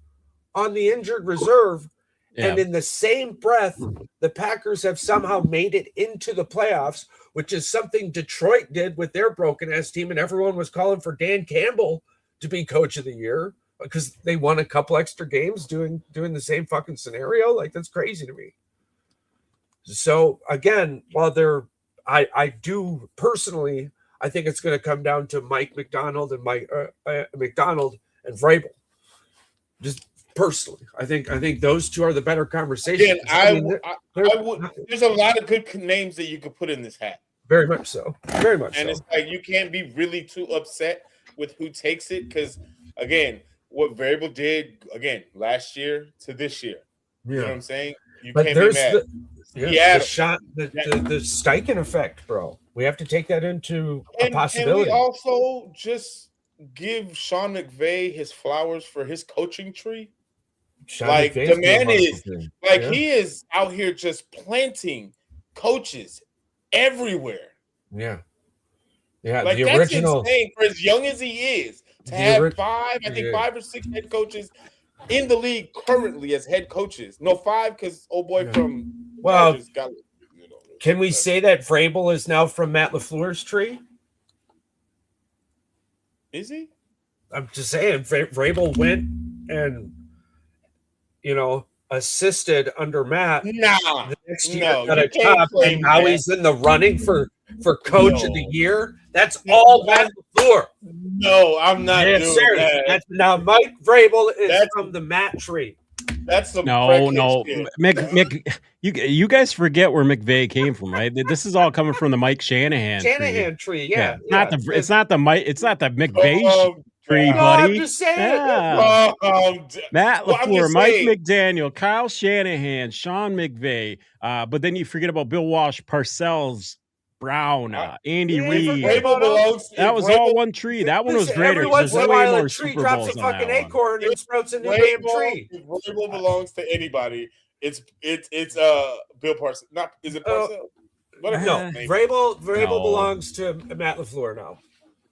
on the injured reserve, and in the same breath, the Packers have somehow made it into the playoffs, which is something Detroit did with their broken-ass team, and everyone was calling for Dan Campbell to be coach of the year. Because they won a couple extra games doing the same fucking scenario. Like, that's crazy to me. So again, while I do personally, I think it's going to come down to Mike McDonald and McDonald and Vrabel. Just personally, I think those two are the better conversations. Again, there's a lot of good names that you could put in this hat. Very much so. Very much. And it's like you can't be really too upset with who takes it because again. What Vrabel did again last year to this year. You know what I'm saying? You can't be mad. The Steichen effect, bro. We have to take that into a possibility. Can we also just give Sean McVay his flowers for his coaching tree? The man is he is out here just planting coaches everywhere. Yeah. Like the original, that's insane for as young as he is. To have 5 or 6 head coaches in the league currently as head coaches. No, 5 because old boy from got. Can we say that Vrabel is now from Matt LaFleur's tree? Is he? I'm just saying, Vrabel went and assisted under Matt. The next year got a job, and now he's in the running for coach of the year. That's all Matt LaFleur. No, I'm not doing that. Now Mike Vrabel is from the Matt tree. That's some no. Mick, you guys forget where McVay came from, right? This is all coming from the Mike Shanahan tree. It's not the McVay tree, buddy. I'm just saying. Matt LaFleur, Mike McDaniel, Kyle Shanahan, Sean McVay. But then you forget about Bill Walsh, Parcells, Brown, Andy Reid. That was all one tree. That one was greater. Every once in a while, a tree drops a fucking acorn and sprouts a new damn tree. If Vrabel belongs to anybody, it's Bill Parcells. Not is it Parcells? No, Vrabel belongs to Matt LaFleur now.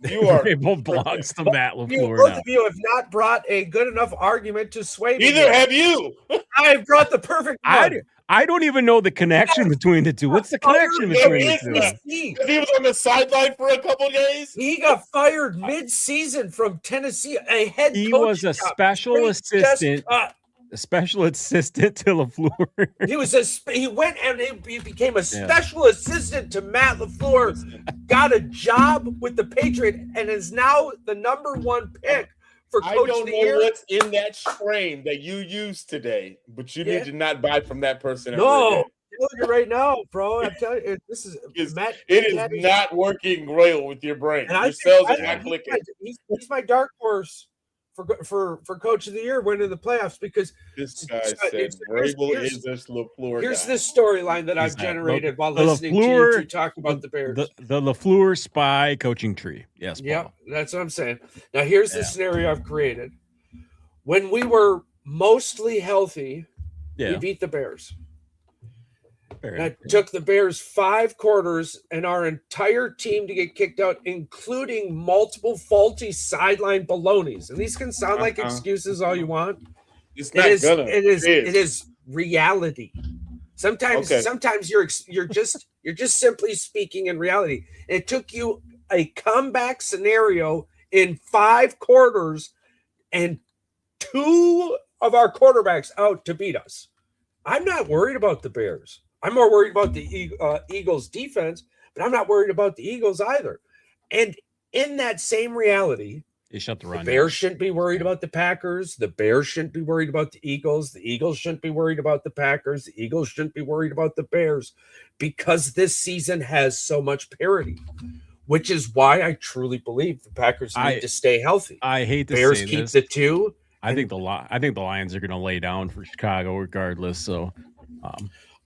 Vrabel belongs to Matt LaFleur. Both of you have not brought a good enough argument to sway me. Neither have you. I've brought the perfect one. I don't even know the connection between the two. What's the connection between the two? He was on the sideline for a couple of days. He got fired mid-season from Tennessee. He was a special assistant. A special assistant to LaFleur. He went and he became a special assistant to Matt LaFleur. Got a job with the Patriots and is now the number 1 pick for I coach don't of the know year. what's in that strain that you used today, but you need to not buy from that person. Ever No, again. I'm telling you right now, bro. I'm telling you, this is Matt. It is not working well with your brain. And Your cells are not think clicking. he's my dark horse for coach of the year winning the playoffs because This guy said Vrabel is this LaFleur Here's guy. this storyline that I've generated while listening to you two talk about the Bears. The LaFleur spy coaching tree. Yes, Paul. Yep, that's what I'm saying. Now, here's the scenario I've created. When we were mostly healthy, we beat the Bears. That took the Bears 5 quarters and our entire team to get kicked out, including multiple faulty sideline balonies. And these can sound like excuses all you want. It's not it is reality. Sometimes you're just simply speaking in reality. It took you a comeback scenario in 5 quarters and 2 of our quarterbacks out to beat us. I'm not worried about the Bears. I'm more worried about the Eagles defense, but I'm not worried about the Eagles either. And in that same reality, they shut the run. The Bears shouldn't be worried about the Packers. The Bears shouldn't be worried about the Eagles. The Eagles shouldn't be worried about the Packers. The Eagles shouldn't be worried about the Bears because this season has so much parity, which is why I truly believe the Packers need to stay healthy. I hate to Bears say keep this. the 2. I think the Lions are going to lay down for Chicago regardless. So,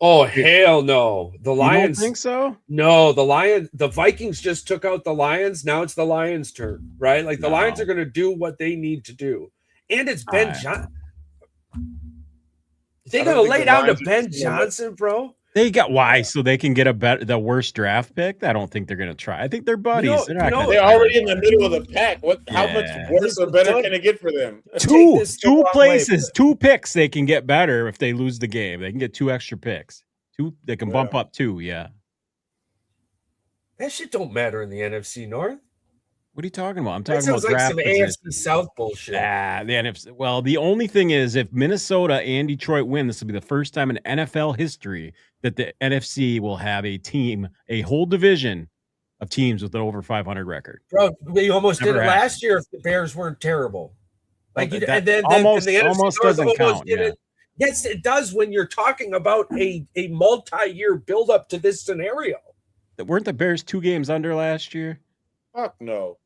oh hell no! The Lions. You don't think so? No, the Vikings just took out the Lions. Now it's the Lions' turn, right? Like the Lions are going to do what they need to do, and it's Ben Johnson. They're going to lay down to Ben Johnson, bro. They got why so they can get the worst draft pick. I don't think they're going to try. I think they're buddies. They're already in the middle of the pack. How much worse or better can it get for them? Two places, 2 picks they can get better if they lose the game. They can get 2 extra picks. 2, they can bump up 2. Yeah, that shit don't matter in the NFC North. What are you talking about? I'm talking about like draft some position. AFC South bullshit. The NFC. Well, the only thing is, if Minnesota and Detroit win, this will be the first time in NFL history that the NFC will have a whole division of teams with an over 500 record. Bro, we almost did it last year if the Bears weren't terrible. Like, and then almost doesn't count. Yes, it does when you're talking about a multi-year build-up to this scenario. Weren't the Bears 2 games under last year? Fuck no.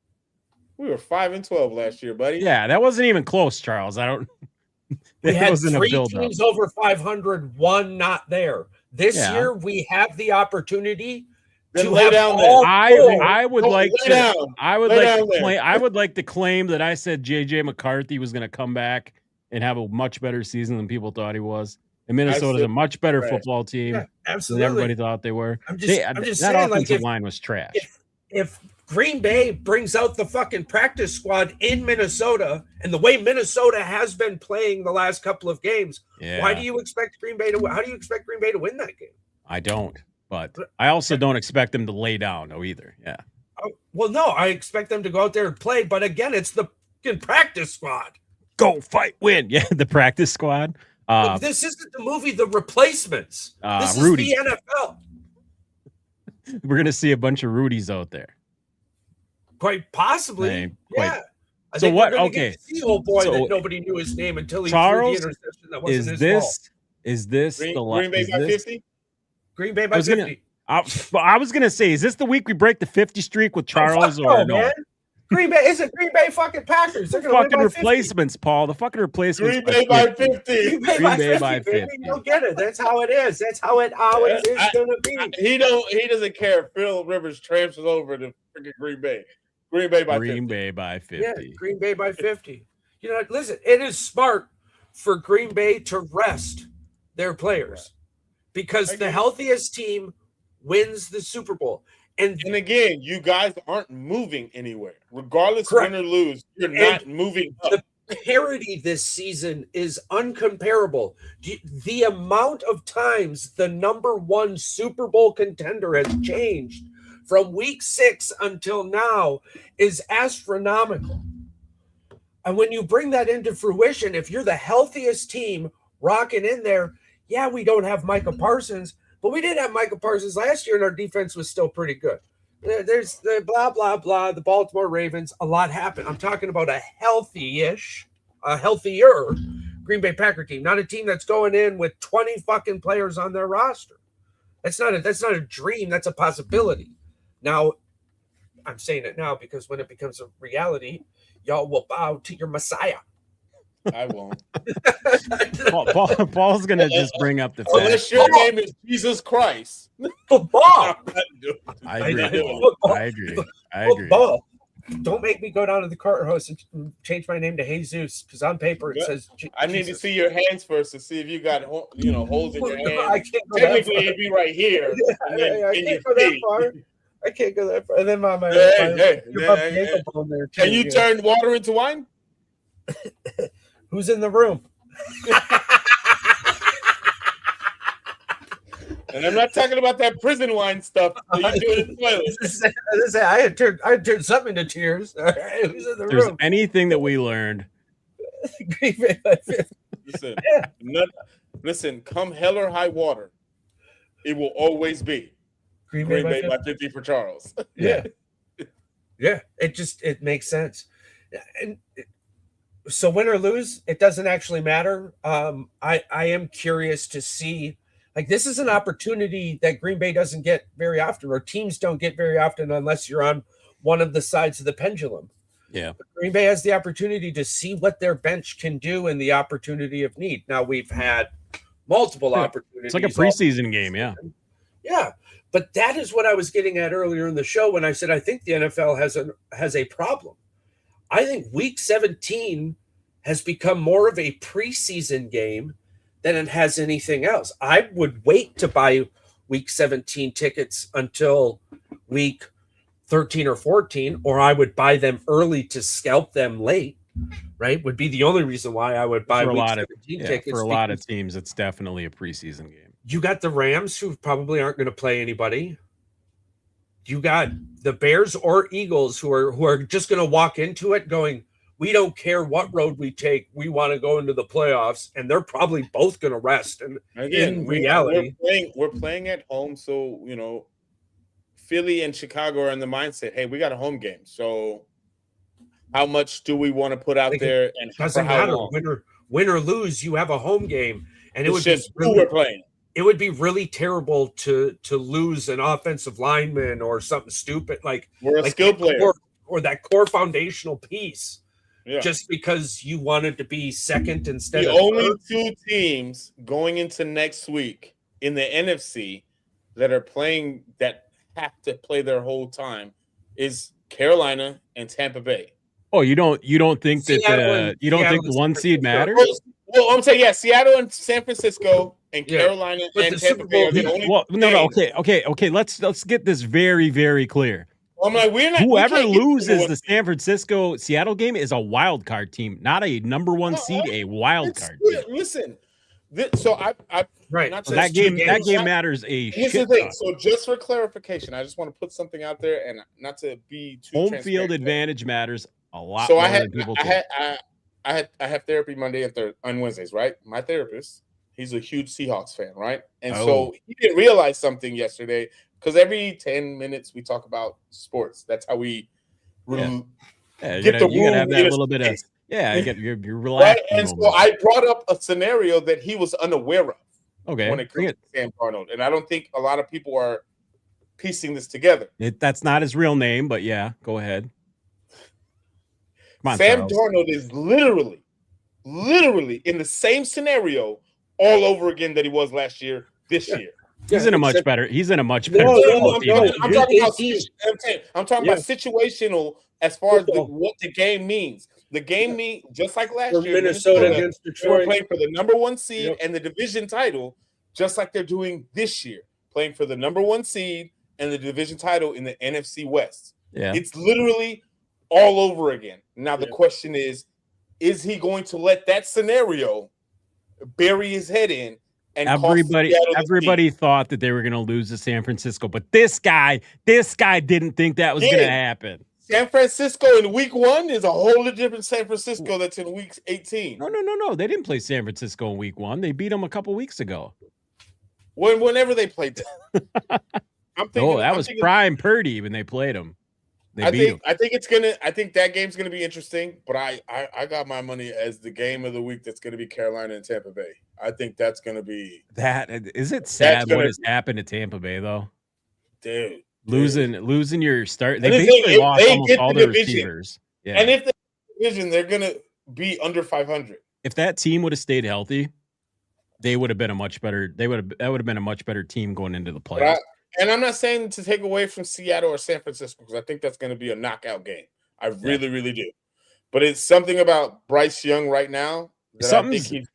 We were 5-12 last year, buddy. Yeah, that wasn't even close, Charles. We had 3 teams over 500, 1 not there. This year, we have the opportunity to lay down there. I would like to claim that I said JJ McCarthy was going to come back and have a much better season than people thought he was. And Minnesota's a much better football team than everybody thought they were. I'm just saying, that offensive line was trash. If Green Bay brings out the fucking practice squad in Minnesota, and the way Minnesota has been playing the last couple of games, why do you expect Green Bay to win? How do you expect Green Bay to win that game? I don't, but I also don't expect them to lay down either. Yeah. Well, no, I expect them to go out there and play, but again, it's the fucking practice squad. Go fight, win. Yeah, the practice squad. This isn't the movie The Replacements. This is Rudy. the NFL. We're gonna see a bunch of Rudies out there. Quite possibly. Yeah. So what? Okay. The old boy that nobody knew his name until he Charles, threw the interception that wasn't his fault. Is this Green Bay by 50? Green Bay by 50. I was gonna say, is this the week we break the 50 streak with Charles or no? Man. Green Bay isn't Green Bay fucking Packers. They're fucking replacements, Paul. The fucking replacements. Green Bay by 50. Green Bay by 50. You'll get it. That's how it is. That's how it always is gonna be. He doesn't care if Phil Rivers transfers over to freaking Green Bay. Green Bay by 50. Green Bay by 50. Yeah, Green Bay by 50. You know, listen, it is smart for Green Bay to rest their players because the healthiest team wins the Super Bowl. And again, you guys aren't moving anywhere. Regardless win or lose, you're not moving up. The parity this season is uncomparable. The amount of times the number 1 Super Bowl contender has changed from week 6 until now is astronomical. And when you bring that into fruition, if you're the healthiest team rocking in there, we don't have Micah Parsons, but we did have Micah Parsons last year, and our defense was still pretty good. There's the blah, blah, blah. The Baltimore Ravens, a lot happened. I'm talking about a healthier Green Bay Packer team, not a team that's going in with 20 fucking players on their roster. That's not a dream. That's a possibility. Now, I'm saying it now because when it becomes a reality, y'all will bow to your Messiah. I won't. Paul's gonna just bring up the fact. Unless your name is Jesus Christ. Football. I agree. Football. Don't make me go down to the courthouse and change my name to Jesus, because on paper it says. I need to see your hands first to see if you got holes in your hands. I can't go Technically, that far. it'd be right here. And then I can't go that far. I can't go that far. And then my Can you turn water into wine? Who's in the room? And I'm not talking about that prison wine stuff that you do in the toilet. I had turned something into tears. Who's in the There's room? anything that we learned. Listen, come hell or high water, it will always be Green Bay by 50 for Charles. Yeah. It makes sense. And so win or lose, it doesn't actually matter. I am curious to see. Like, this is an opportunity that Green Bay doesn't get very often, or teams don't get very often, unless you're on one of the sides of the pendulum. Yeah. But Green Bay has the opportunity to see what their bench can do in the opportunity of need. Now, we've had multiple opportunities. It's like a preseason game, yeah. Yeah. But that is what I was getting at earlier in the show when I said I think the NFL has a problem. I think Week 17 has become more of a preseason game than it has anything else. I would wait to buy Week 17 tickets until Week 13 or 14, or I would buy them early to scalp them late, right? Would be the only reason why I would buy Week 17 tickets. For a lot of teams, it's definitely a preseason game. You got the Rams, who probably aren't going to play anybody. You got the Bears or Eagles, who are just going to walk into it going, we don't care what road we take. We want to go into the playoffs, and they're probably both going to rest. And again, in reality, we're playing at home, so Philly and Chicago are in the mindset. Hey, we got a home game, so how much do we want to put out there? And doesn't matter. Win or lose, you have a home game, and it would just be really, who we're playing. It would be really terrible to lose an offensive lineman or something stupid like we're a skill player or that core foundational piece. Yeah. Just because you wanted to be second instead the of only third. Two teams going into next week in the NFC that are playing that have to play their whole time is Carolina and Tampa Bay. Oh, you don't think that the one seed matters? Well, I'm saying Seattle and San Francisco and Carolina and Tampa Bay are the only. Well, no, okay. Let's get this very, very clear. I'm like, whoever loses the San Francisco Seattle game is a wild card team, not a number one seed, a wild card team. Listen, that game matters a Here's shit the thing. ton. So just for clarification, I just want to put something out there, and not to be too home field advantage matters a lot. So more I have therapy Monday and on Wednesdays, right? My therapist, he's a huge Seahawks fan, right? And so he didn't realize something yesterday. Because every 10 minutes we talk about sports. That's how we get the room. You gotta have that little bit of you're relaxed. Right? And so I brought up a scenario that he was unaware of. Okay. When it comes to Sam Darnold. And I don't think a lot of people are piecing this together. That's not his real name, but yeah, go ahead. Come on, Sam Charles. Darnold is literally in the same scenario all over again that he was last year, this year. He's in a much better. I'm talking about situational as far as what the game means. The game means just like last year. Minnesota against Detroit. They were playing for the number one seed and the division title, just like they're doing this year, playing for the number one seed and the division title in the NFC West. Yeah, it's literally all over again. Now the question is he going to let that scenario bury his head in? And everybody thought that they were going to lose to San Francisco, but this guy didn't think that was going to happen. San Francisco in week 1 is a whole different San Francisco that's in week 18. No. They didn't play San Francisco in week 1. They beat them a couple weeks ago. Whenever they played them. that was prime Purdy when they played him. I think that game's gonna be interesting, but I got my money as the game of the week. That's gonna be Carolina and Tampa Bay. I think that's gonna be that. Is it sad what has happened to Tampa Bay though? Dude, losing your start. They basically lost almost all their receivers. Yeah, and if they division, they're gonna be under 500. If that team would have stayed healthy, they would have been a much better. That would have been a much better team going into the playoffs. And I'm not saying to take away from Seattle or San Francisco because I think that's going to be a knockout game. I really, really do. But it's something about Bryce Young right now that I think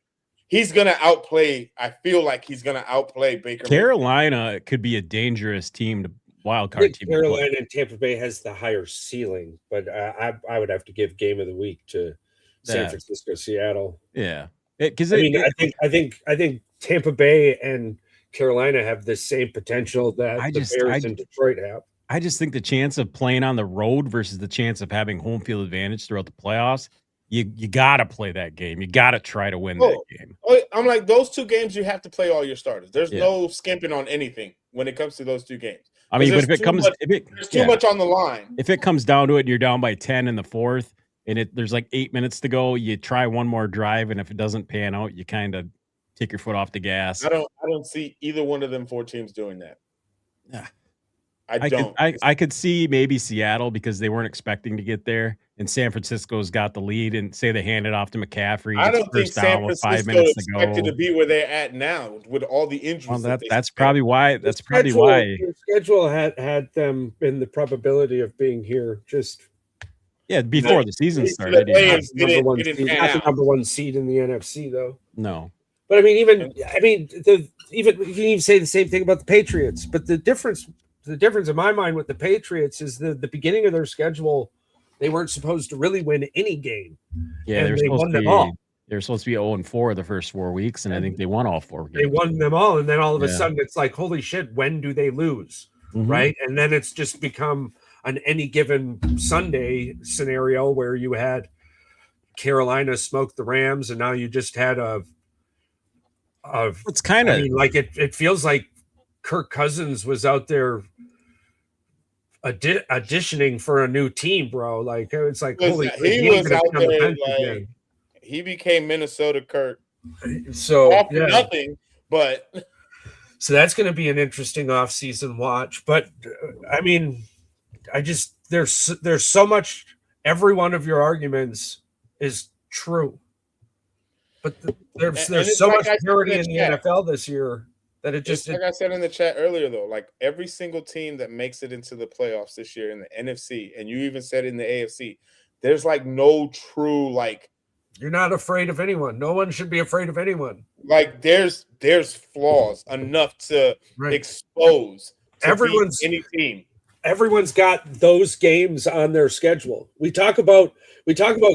he's going to outplay. I feel like he's going to outplay Baker. Carolina could be a dangerous team to wild card team. Carolina and Tampa Bay has the higher ceiling, but I would have to give game of the week to San Francisco, Seattle. Yeah, because I think Tampa Bay and Carolina have the same potential that the Bears and Detroit have. I just think the chance of playing on the road versus the chance of having home field advantage throughout the playoffs, you got to play that game. You got to try to win that game. I'm like, those two games, you have to play all your starters. There's no skimping on anything when it comes to those two games. I mean, but if there's too much on the line. If it comes down to it and you're down by 10 in the fourth and there's like 8 minutes to go, you try one more drive. And if it doesn't pan out, you kind of take your foot off the gas. I don't see either one of them 4 teams doing that. Yeah. I could see maybe Seattle because they weren't expecting to get there, and San Francisco's got the lead, and say they hand it off to McCaffrey. I don't think San Francisco is expected to be where they're at now with all the injuries. Well, that's probably why. The schedule had them in the probability of being here. Before the season started. Not the number one seed in the NFC, though. No. But you can even say the same thing about the Patriots. But the difference in my mind with the Patriots is the beginning of their schedule, they weren't supposed to really win any game. Yeah, they won them all. They were supposed to be 0-4 the first 4 weeks, and I think they won all 4 games. They won them all, and then all of a sudden it's like, holy shit, when do they lose? Mm-hmm. Right? And then it's just become an any given Sunday scenario where you had Carolina smoke the Rams, and now you just had it's kind of it feels like Kirk Cousins was out there auditioning for a new team, bro. Like it's like holy, he was out there like he became Minnesota Kirk. So nothing, but so that's going to be an interesting off-season watch. But there's so much. Every one of your arguments is true, but there's so much parity in the NFL this year. That it just like I said in the chat earlier, though, like every single team that makes it into the playoffs this year in the NFC, and you even said in the AFC, there's like no true you're not afraid of anyone. No one should be afraid of anyone. Like there's flaws enough to expose any team. Everyone's got those games on their schedule. We talk about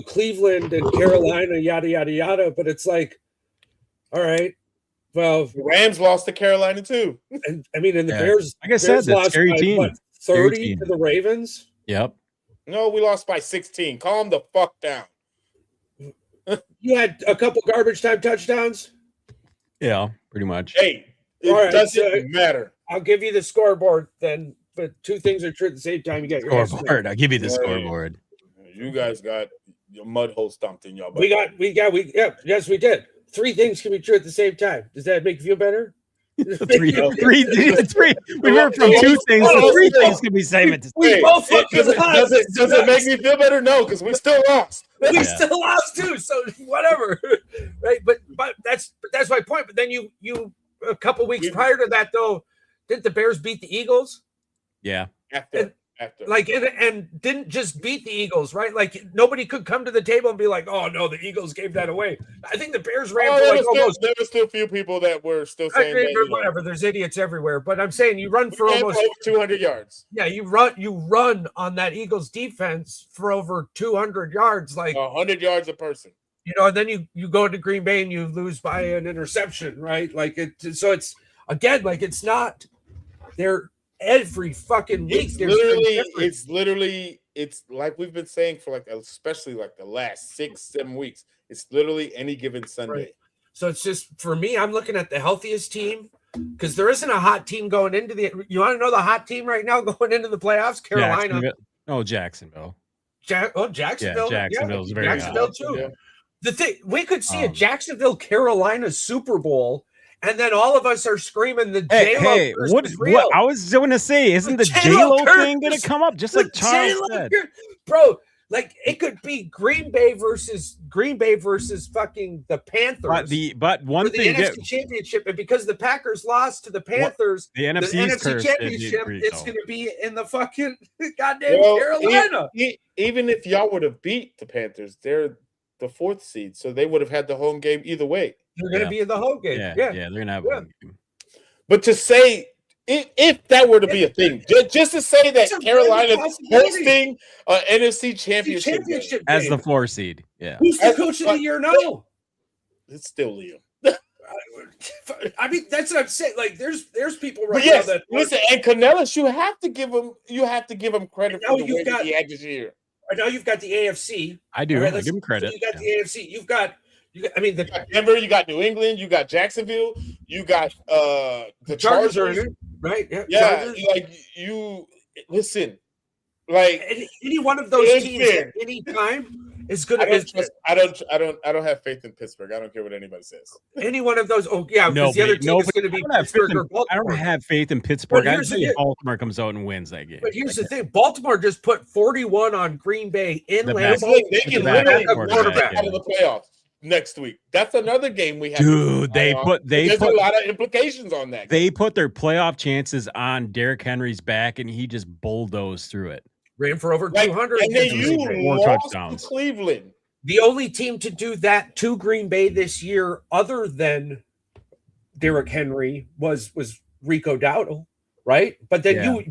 Cleveland and Carolina, yada yada yada, but it's like, all right. Well, the Rams lost to Carolina too. And the Bears, like I said, that's scary team. 30 to the Ravens. Yep. No, we lost by 16. Calm the fuck down. You had a couple garbage time touchdowns. Yeah, pretty much. Hey, it doesn't matter. I'll give you the scoreboard then, but 2 things are true at the same time. You got your scoreboard. I'll give you the scoreboard. You guys got your mud hole stumped in y'all. Yes, we did. 3 things can be true at the same time. Does that make you feel better? three. We went from 2 things to 3 things can be same at the same time. Does it make me feel better? No, because we still lost. We still lost too. So whatever, right? But that's my point. But then you a couple weeks prior to that though, didn't the Bears beat the Eagles? Yeah. After. And didn't just beat the Eagles, right? Like nobody could come to the table and be like, "Oh no, the Eagles gave that away." I think the Bears ran for almost. There were still a few people that were still saying that. Whatever, there's idiots everywhere. But I'm saying you run for almost over 200 yards. Yeah, you run on that Eagles defense for over 200 yards, like 100 yards a person. And then you go to Green Bay and you lose by an interception, right? Like so it's again like it's not there. Every fucking week, it's like we've been saying for especially the last 6-7 weeks. It's literally any given Sunday. Right. So it's just for me, I'm looking at the healthiest team because there isn't a hot team going into the. You want to know the hot team right now going into the playoffs? Carolina. Jacksonville. Jacksonville. Yeah, Jacksonville's very Jacksonville hot. too. Yeah. The thing we could see a Jacksonville Carolina Super Bowl, and then all of us are screaming the J-Lo curse what is real. I was going to say, isn't the J-Lo J-Lo thing going to come up just like Charles said? Bro, like it could be Green Bay versus fucking the Panthers. But one for the thing, NFC Championship, and because the Packers lost to the Panthers, the NFC Championship, it's going to be in the fucking goddamn Carolina. Even if y'all would have beat the Panthers, they're the 4th seed, so they would have had the home game either way. They're going to be in the home game. Yeah, they're going to have a home game. But to say, if that were to be a thing, just to say that Carolina's hosting an NFC Championship game as the 4 seed, who's the coach of the year now? It's still Liam. I mean, that's what I'm saying. Like, there's people right now that listen. And Canellis, you have to give him credit for the way that he had this year. Right now, you've got the AFC. I do. Right, I give him credit. You got the AFC. You've got. I mean, you got Denver. You got New England. You got Jacksonville. You got the Chargers are in it, right? Yeah. Like you listen. Like any one of those teams at any time is good. I don't have faith in Pittsburgh. I don't care what anybody says. Any one of those. Oh yeah, because the other team is going to be Pittsburgh or Baltimore. I don't have faith in Pittsburgh. I think Baltimore comes out and wins that game. But here's the thing: Baltimore just put 41 on Green Bay in Lambeau. They can literally quarterback out of the playoffs next week. That's another game we have. Dude, there's a lot of implications on that. They put their playoff chances on Derrick Henry's back, and he just bulldozed through it. Ran for over 200. And then you lost to Cleveland. The only team to do that to Green Bay this year, other than Derrick Henry, was Rico Dowdle, right? But then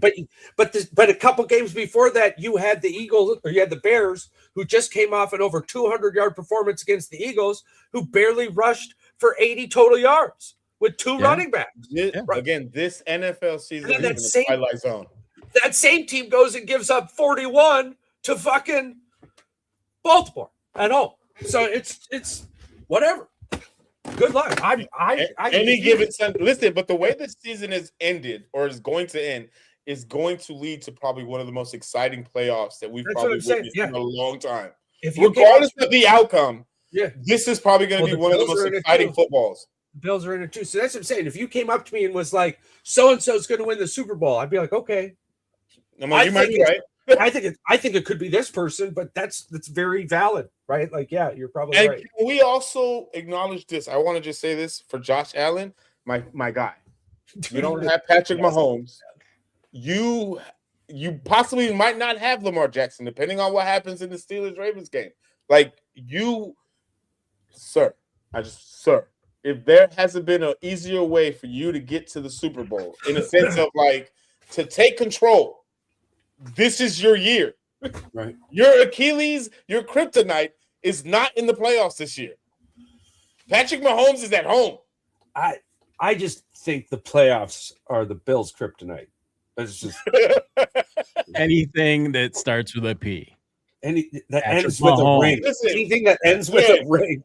but a couple games before that, you had the Eagles, or you had the Bears, who just came off an over 200-yard performance against the Eagles, who barely rushed for 80 total yards with 2 running backs. Again, this NFL season is in the twilight zone. That same team goes and gives up 41 to fucking Baltimore at home. So it's whatever. Good luck. Any given Sunday. Listen, but the way this season has ended or is going to end is going to lead to probably one of the most exciting playoffs that we've probably witnessed in a long time. Regardless of the outcome, this is probably going to be one of the most exciting footballs. The Bills are in it too. So that's what I'm saying. If you came up to me and was like, so-and-so is going to win the Super Bowl, I'd be like, okay. You might be right. I think it could be this person, but that's very valid, right? Like, yeah, you're probably right. Can we also acknowledge this? I want to just say this for Josh Allen, my guy. You don't have Patrick Mahomes. You possibly might not have Lamar Jackson, depending on what happens in the Steelers-Ravens game. Like sir, if there hasn't been an easier way for you to get to the Super Bowl, in a sense of like to take control, this is your year. Right. Your Achilles, your kryptonite is not in the playoffs this year. Patrick Mahomes is at home. I just think the playoffs are the Bills' kryptonite. That's just anything that starts with a P. That ends with a ring. Listen, anything that ends with a ring.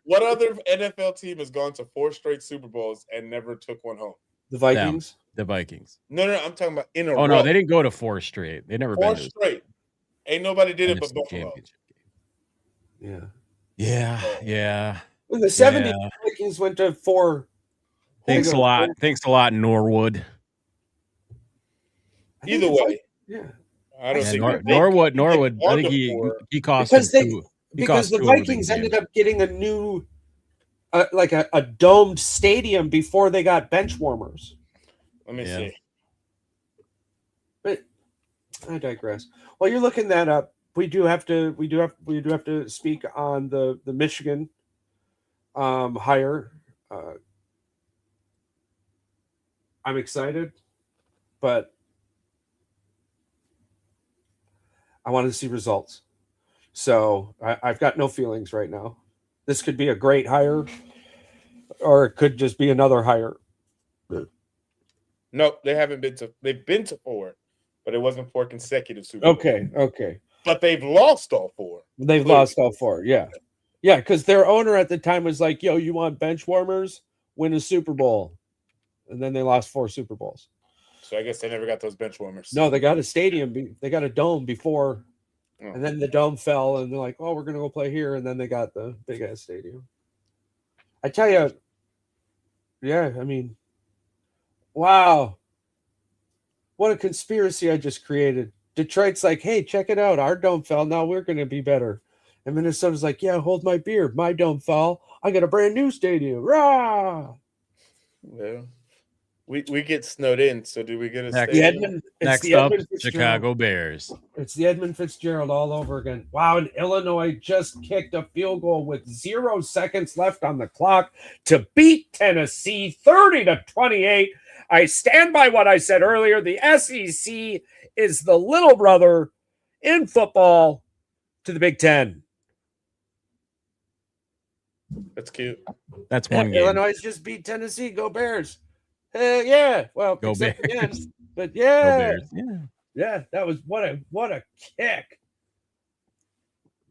What other NFL team has gone to 4 straight Super Bowls and never took one home? The Vikings. The Vikings. No, I'm talking about in a row. Oh no, they didn't go to 4 straight. They never 4 been straight. Ain't nobody did it but Buffalo. Yeah. In the 70s, the Vikings went to 4. Thanks a lot, Norwood. Either way. Yeah. I don't think Norwood. I think he cost because the Vikings ended up getting a new like a domed stadium before they got bench warmers. Let me see. But I digress. While you're looking that up, we do have to speak on the Michigan hire. I'm excited, but I want to see results. So I've got no feelings right now. This could be a great hire, or it could just be another hire. No, they haven't been to. They've been to 4, but it wasn't 4 consecutive Super Bowls. Okay. But they've lost all 4. Lost all 4. Yeah, because their owner at the time was like, "Yo, you want bench warmers? win a Super Bowl, and then they lost 4 Super Bowls. So I guess they never got those bench warmers. No, they got a stadium. They got a dome before, and then the dome fell, and they're like, "Oh, we're gonna go play here," and then they got the big ass stadium. I tell you, yeah, I mean, wow, what a conspiracy I just created. Detroit's like, "Hey, check it out, our dome fell. Now we're gonna be better," and Minnesota's like, "Yeah, hold my beer. My dome fell. I got a brand new stadium. Rah!" Yeah. We get snowed in, so do we get a Next, stadium? next up, Chicago Bears. It's the Edmund Fitzgerald all over again. Wow, and Illinois just kicked a field goal with 0 seconds left on the clock to beat Tennessee 30-28. I stand by what I said earlier. The SEC is the little brother in football to the Big Ten. That's cute. That's one game. Illinois just beat Tennessee. Go Bears. Yeah. Well, Go Bears. Again, but yeah. Go Bears. Yeah. Yeah, that was what a kick.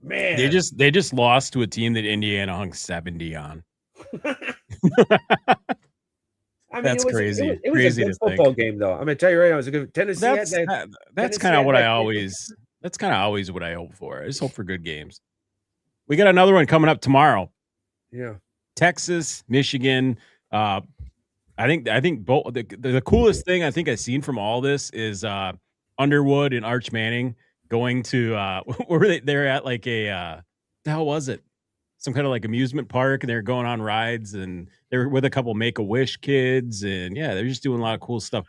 Man. They just lost to a team that Indiana hung 70 on. I mean, that's crazy. It was crazy a good football game, though. I'm gonna tell you right now, it was a good Tennessee. That's kind of what I always. That's kind of always what I hope for. I just hope for good games. We got another one coming up tomorrow. Yeah, Texas, Michigan. I think both the coolest thing I think I've seen from all this is Underwood and Arch Manning going to where were they? They're at like a the hell was it? Some kind of like amusement park, and they're going on rides, and they were with a couple Make-A-Wish kids, and yeah, they're just doing a lot of cool stuff.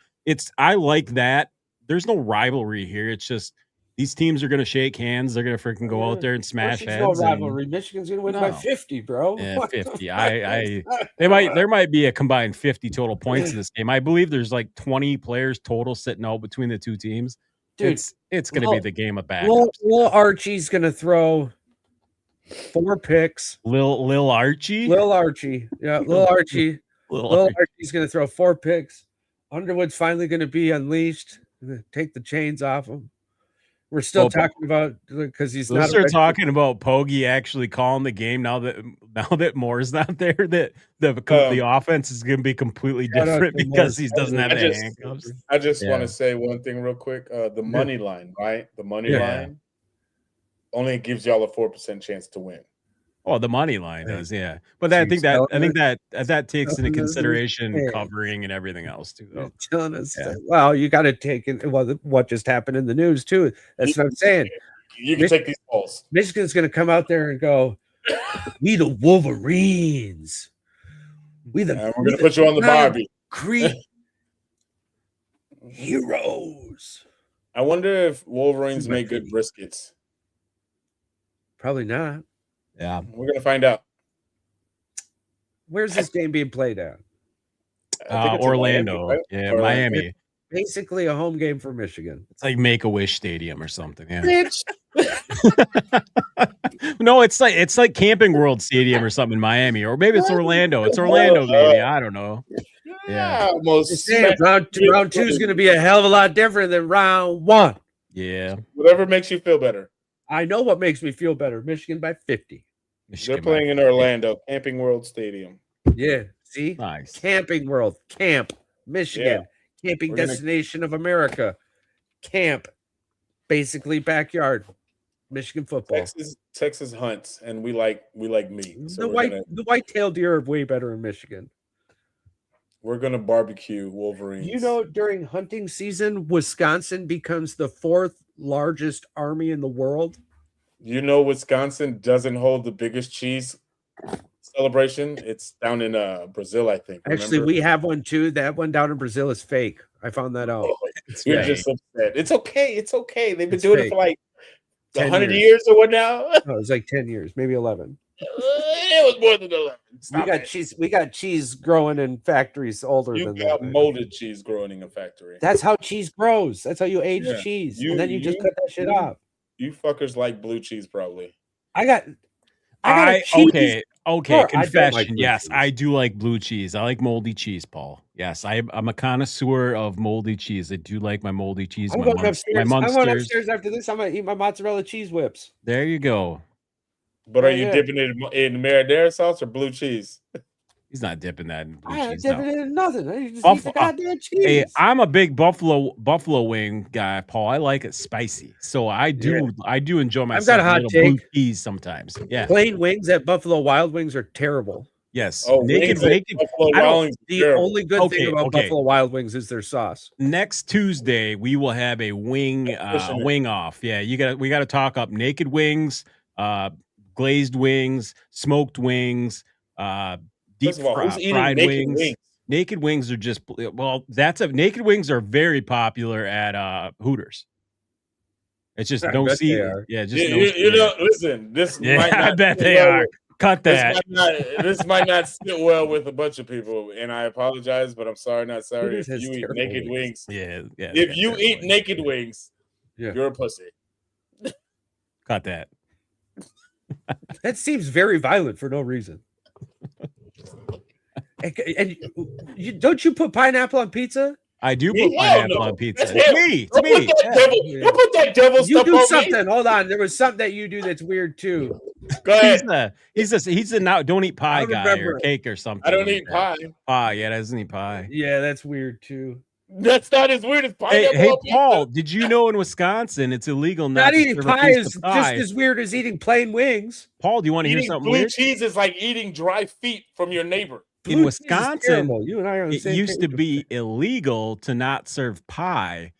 I like that. There's no rivalry here. It's just these teams are going to shake hands. They're going to freaking go out there and smash heads. No rivalry. Michigan's going to win by 50, bro. Yeah, 50. There might be a combined 50 total points in this game. I believe there's like 20 players total sitting out between the two teams. Dude, it's going to be the game of backups. Lil Archie's going to throw 4 picks. Lil Archie? Lil Archie. Yeah, Lil Archie. Lil Archie's going to throw 4 picks. Underwood's finally going to be unleashed. Take the chains off him. We're still talking about because he's not. We're talking about Poggi actually calling the game now that Moore's not there. That the offense is going to be completely different because he doesn't have the handcuffs. I just want to say one thing real quick. The money line, right? The money line only gives y'all a 4% chance to win. Oh, the money line does, yeah. But I think that takes into consideration covering and everything else too. Though. Telling us, well, you got to take in what just happened in the news too. That's what I'm saying. You can take these balls. Michigan's going to come out there and go, "We the Wolverines. We're going to put you on the Barbie. Creek heroes." I wonder if Wolverines make good briskets. Probably not. Yeah, we're gonna find out. Where's this game being played at? Orlando. Miami, right? Miami. Basically a home game for Michigan. It's like Make-A-Wish Stadium or something. Yeah. No, it's like Camping World Stadium or something in Miami, or maybe it's Orlando. It's Orlando, maybe. I don't know. Yeah. Round 2 is going to be a hell of a lot different than round 1. Yeah. Whatever makes you feel better. I know what makes me feel better. Michigan by 50. They're playing in Orlando, Camping World Stadium. Yeah, see? Nice. Camping World, Camp, Michigan, camping destination of America, Camp, basically backyard, Michigan football. Texas hunts, and we like meat. So the white-tailed deer are way better in Michigan. We're gonna barbecue Wolverines. You know, during hunting season, Wisconsin becomes the 4th largest army in the world. You know, Wisconsin doesn't hold the biggest cheese celebration. It's down in Brazil, I think. Remember? Actually, we have one too. That one down in Brazil is fake. I found that out. You're just upset. It's okay. It's okay. They've been doing it for like 100 years or what now? No, it's like 10 years, maybe 11. It was more than 11. We got cheese growing in factories older than that. You got molded cheese growing in a factory. That's how cheese grows. That's how you age cheese. And then you just cut that shit off. You fuckers like blue cheese, probably. I got a cheese. Okay. Confession. Yes, I do like blue cheese. I like moldy cheese, Paul. Yes, I'm a connoisseur of moldy cheese. I do like my moldy cheese. I'm going upstairs after this. I'm gonna eat my mozzarella cheese whips. There you go. But are you dipping it in marinara sauce or blue cheese? He's not dipping that in blue I ain't cheese. dipping No. it in nothing. I just eat Buffalo- the goddamn cheese. Hey, I'm a big buffalo wing guy, Paul. I like it spicy, so I do enjoy I've myself got a a hot little blue take. cheese sometimes. Yeah. Plain wings at Buffalo Wild Wings are terrible. Yes. Oh, naked. Buffalo I don't- Wild Wings is The terrible. only good thing about Buffalo Wild Wings is their sauce. Next Tuesday we will have a wing off. Yeah, we got to talk up naked wings, glazed wings, smoked wings, deep First of all, who's eating fried naked wings. Naked wings are just naked wings are very popular at Hooters. It's just no see. Yeah, just you know. Listen, this might not I bet sit they well are. with- Cut that. This might not sit well with a bunch of people, and I apologize, but I'm sorry, not sorry. Hooters If has you eat terrible naked wings. wings, Yeah. if you eat naked wings, Yeah. you're a pussy. Cut that. That seems very violent for no reason. And don't you put pineapple on pizza? I do Hell put pineapple no. on pizza. That's It's hell. me. It's Don't me. put that devil. Yeah. Don't put that devil You stuff do on something. me. Hold on. There was something that you do that's weird too. Go ahead. He's a now don't eat pie I guy remember or it. cake or something. I don't like eat that. pie. Pie, yeah, doesn't eat pie. Yeah, that's weird too. That's not as weird as pineapple. Hey, on pizza. Paul, did you know in Wisconsin it's illegal not Not to eating serve a pie piece is of just pie? as weird as eating plain wings. Paul, do you want to hear Eating something blue weird? cheese is like eating dry feet from your neighbor. In Blue cheese is Wisconsin, terrible. You and I are on the It same used to page. be illegal to not serve pie,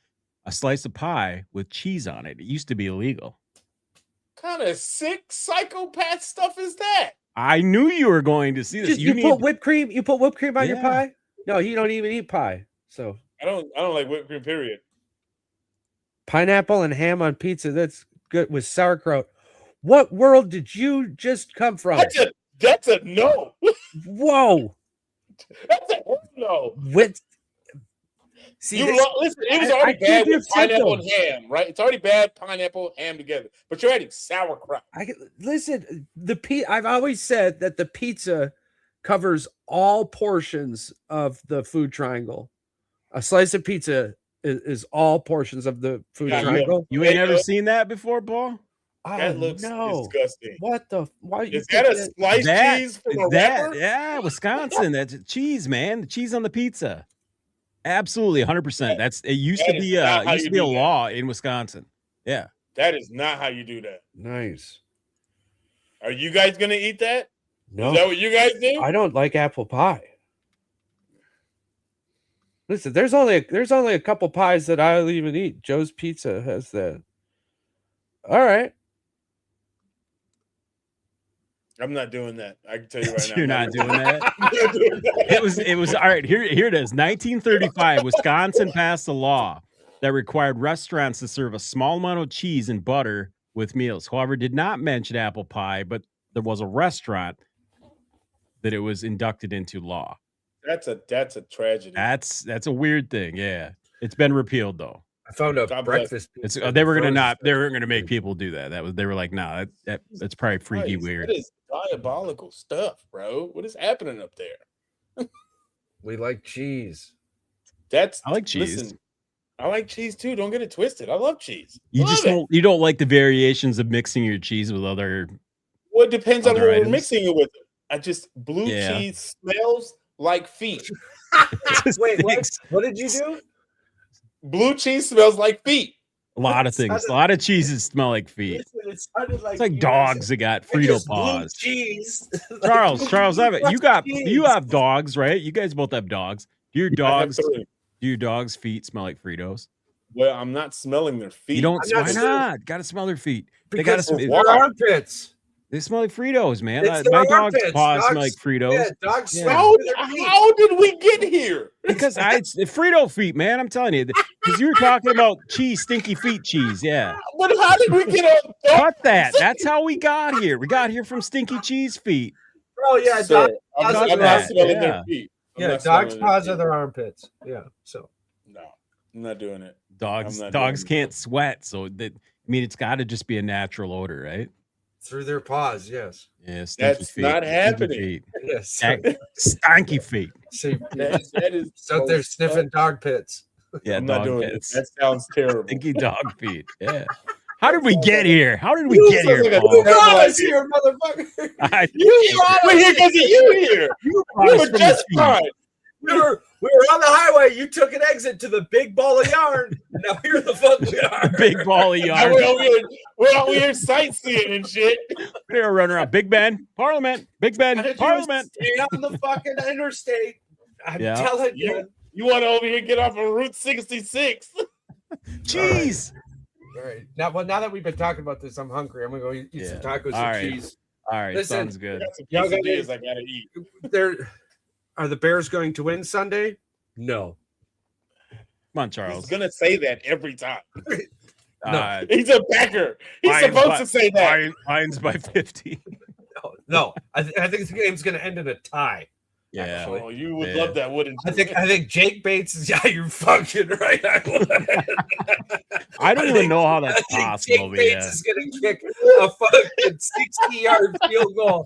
a slice of pie with cheese on it. It used to be illegal. Kind of sick psychopath stuff is that? I knew you were going to see this. You put whipped cream. You put whipped cream on your Yeah. pie. No, you don't even eat pie. So I don't like whipped cream. Period. pineapple and ham on pizza. That's good with sauerkraut. What world did you just come from? That's a no. Whoa! That's a hell no. With see, this, Listen, it was I already can't bad do with pineapple and symptoms. ham, right? It's already bad pineapple ham together. But you're adding sauerkraut. Listen. I've always said that the pizza covers all portions of the food triangle. A slice of pizza is all portions of the food Yeah, triangle. You ain't ever seen that before, Paul? That looks disgusting. What the? Why Is that a sliced cheese from a rapper? Yeah, Wisconsin. That's cheese, man. The cheese on the pizza. Absolutely, 100%. It used to be a law in Wisconsin. Yeah. That is not how you do that. Nice. Are you guys gonna eat that? No, Is that what you guys do? I don't like apple pie. Listen, there's only a couple pies that I'll even eat. Joe's Pizza has that. All right. I'm not doing that. I can tell you right now. You're not doing that. I'm not doing that. It was all right. Here it is. 1935, Wisconsin passed a law that required restaurants to serve a small amount of cheese and butter with meals. However, did not mention apple pie, but there was a restaurant that it was inducted into law. That's a tragedy. That's a weird thing. Yeah, it's been repealed though. I found a God bless. breakfast. They were gonna make people do that. They were like, nah, that's probably freaky Christ, weird. That is diabolical stuff, bro. What is happening up there? We like cheese. I like cheese. Listen, I like cheese too. Don't get it twisted. I love cheese. You don't like the variations of mixing your cheese with other. Well, it depends on other what we're items. mixing it with. Blue cheese smells like feet. Wait, what did you do? Blue cheese smells like feet. A lot of things. A lot of cheeses smell like feet. It sounded It's like dogs that got Frito paws. Cheese. Charles, you have dogs, right? You guys both have dogs. Do your dogs' feet smell like Fritos? Well, I'm not smelling their feet. You don't. I'm not Why sure. not? Got to smell their feet. Because They their armpits. They smell like Fritos, man. It's their My dog's armpits. paws Dogs- smell like Fritos. Yeah, dogs Yeah. smell How, their feet. how did we get here? Because it's Frito feet, man. I'm telling you. Because you were talking about cheese, stinky feet cheese. Yeah. But how did we get on? Cut that. That's how we got here. We got here from stinky cheese feet. Oh yeah, Sir, dogs. I'm Cut not that. smelling Yeah. their feet. I'm Yeah, not dogs' smelling paws their are feet. their armpits. Yeah, so No, I'm not doing it. Dogs I'm not dogs doing can't sweat, so it's got to just be a natural odor, right? through their paws, yes, Yeah, stinky That's feet. not Stinky happening. feet. yes. Stanky feet. See, That is so they're sniffing dog pits. Yeah, I'm not dog doing it. pits. That sounds terrible. Stinky dog feet. Yeah. How did we get here? How did we You get sound here, like a Paul? You terrible brought us idea. here, motherfucker. We're here because of you here. You We were just fine. We were on the highway. You took an exit to the big ball of yarn. Now here the fuck we are. Big ball of Now yarn. we're over here sightseeing and shit. They were running around. Big Ben, Parliament. Big Ben, Parliament. Stay on the fucking interstate. I'm telling you. You want to over here get off on Route 66? Cheese. All right. Now that we've been talking about this, I'm hungry. I'm gonna go eat some tacos and cheese. All right, Listen, sounds good. Y'all got I gotta eat. Are the Bears going to win Sunday? No. Come on, Charles. He's gonna say that every time. No. He's a Packer. He's supposed to say that. Lions by 50. No. I think the game's going to end in a tie. Yeah. Oh, you would love that, wouldn't you? I think Jake Bates is. Yeah, you're fucking right. I don't even know how that's possible. Jake Bates is going to kick a fucking 60-yard field goal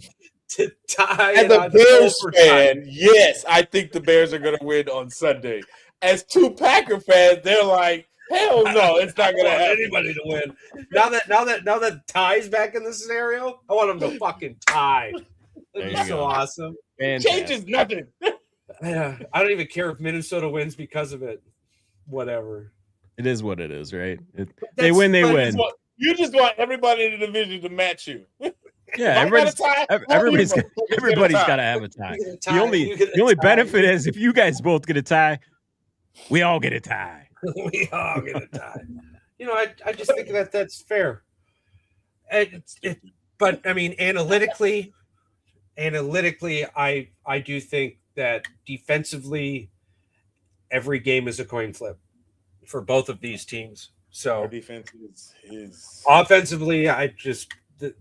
to tie. As a Bears fan, yes, I think the Bears are going to win on Sunday. As two Packer fans, they're like, hell no, it's not going to happen. Anybody to win. Now that tie's back in the scenario, I want them to fucking tie. That'd be so awesome. Changes nothing. I don't even care if Minnesota wins because of it. Whatever. It is what it is, right? They win, they win. You just want everybody in the division to match you. Yeah, everybody's got to have a tie. The only benefit is if you guys both get a tie, we all get a tie. We all get a tie. I just think that's fair. But I mean, analytically, I do think that defensively, every game is a coin flip for both of these teams. So our defense is offensively, the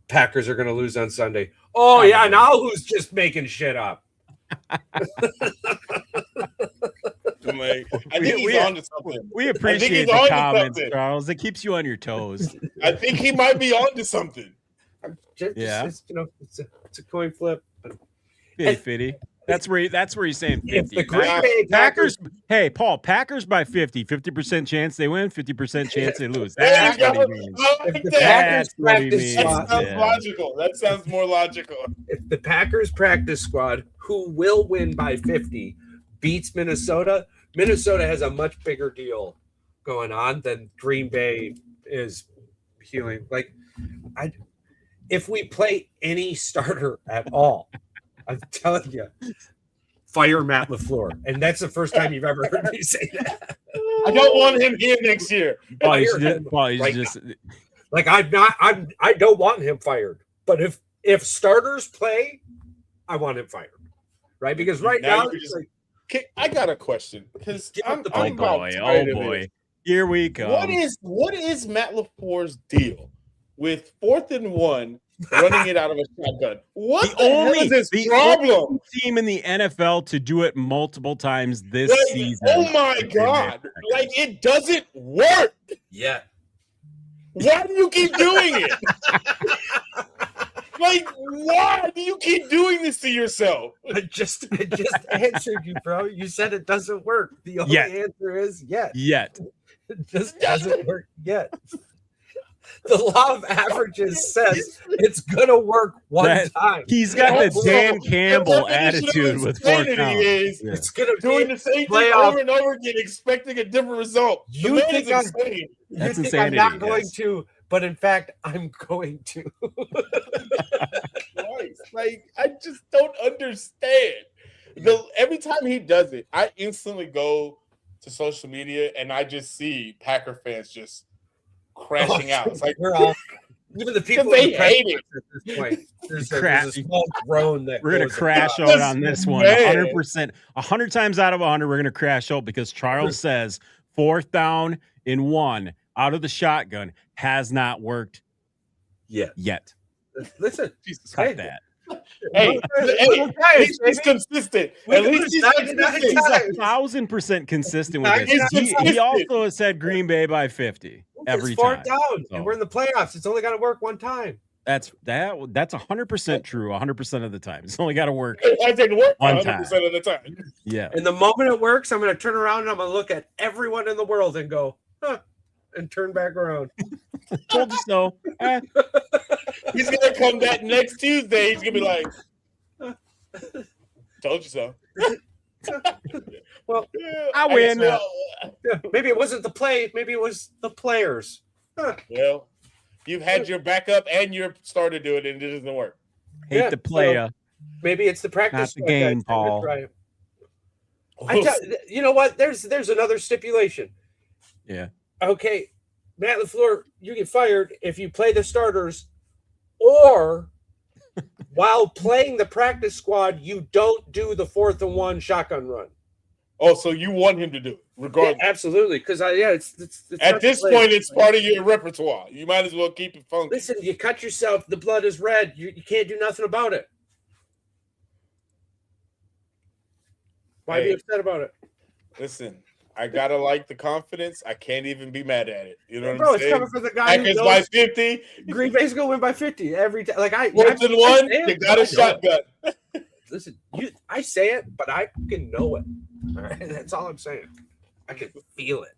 Packers are going to lose on Sunday. Oh yeah, now who's just making shit up? I think he's on to something. We appreciate the comments, Charles. It keeps you on your toes. I think he might be on to something. It's a coin flip. 50-50. That's where he's saying 50. If the Green Bay Packers, hey Paul, Packers by 50% chance they win, 50% chance they lose. That's what he means. That sounds logical. That sounds more logical. If the Packers practice squad, who will win by 50, beats Minnesota, Minnesota has a much bigger deal going on than Green Bay is healing. If we play any starter at all, I'm telling you, fire Matt LaFleur. And that's the first time you've ever heard me say that. I don't want him here next year. I don't want him fired. But if starters play, I want him fired. Right? Because now I got a question. Because oh boy. Here we come. What is Matt LaFleur's deal with 4th and 1 running it out of a shotgun? What the hell is his problem? Only team in the NFL to do it multiple times this season. Oh my God. It doesn't work. Yeah. Why do you keep doing it? Why do you keep doing this to yourself? I just answered you, bro. You said it doesn't work. The only answer is yet. It just doesn't work yet. The law of averages says it's gonna work one time. He's got the Dan Campbell attitude with 4 counts. It's gonna doing the same thing over and over again, expecting a different result. You think I'm not going to, but in fact, I'm going to. I just don't understand. Every time he does it, I instantly go to social media and I just see Packer fans just crashing out. It's we're all, even the people they hate it at this point. There's a small groan that we're gonna crash out on this one 100%. 100 times out of 100, we're gonna crash out because Charles says 4th down and 1 out of the shotgun has not worked yet. Listen, cut that. Hey, at least he's consistent. At least he's 1,000% consistent with this. He also has said Green Bay by 50 every time. 4th down, and we're in the playoffs. It's only got to work one time. That's 100% true. 100% of the time, it's only got to work. I take work 100% of the time. Yeah. And the moment it works, I'm going to turn around and I'm going to look at everyone in the world and go, "Huh, and turn back around. Told you so. He's gonna come back next Tuesday. He's gonna be like, "Told you so." Well, I win. Yeah, maybe it wasn't the play. Maybe it was the players. Well, you've had your backup and your starter do it, and it doesn't work. Hate the player. So maybe it's the practice. Not the game, Paul. You know what? There's another stipulation. Yeah. Okay, Matt LaFleur, you get fired if you play the starters, or while playing the practice squad, you don't do the 4th and 1 shotgun run. Oh, so you want him to do it, regardless? Yeah, absolutely, because it's at this point, it's part of your repertoire. You might as well keep it funky. Listen, you cut yourself, the blood is red. You can't do nothing about it. Why be upset about it? Listen, I gotta like the confidence. I can't even be mad at it. You know what Bro, I'm saying? it's coming from the guy Packers by 50. Green Bay's gonna win by 50 every time. Like 4th and 1, they got a shotgun. Listen, I say it, but I can know it. All right, that's all I'm saying. I can feel it.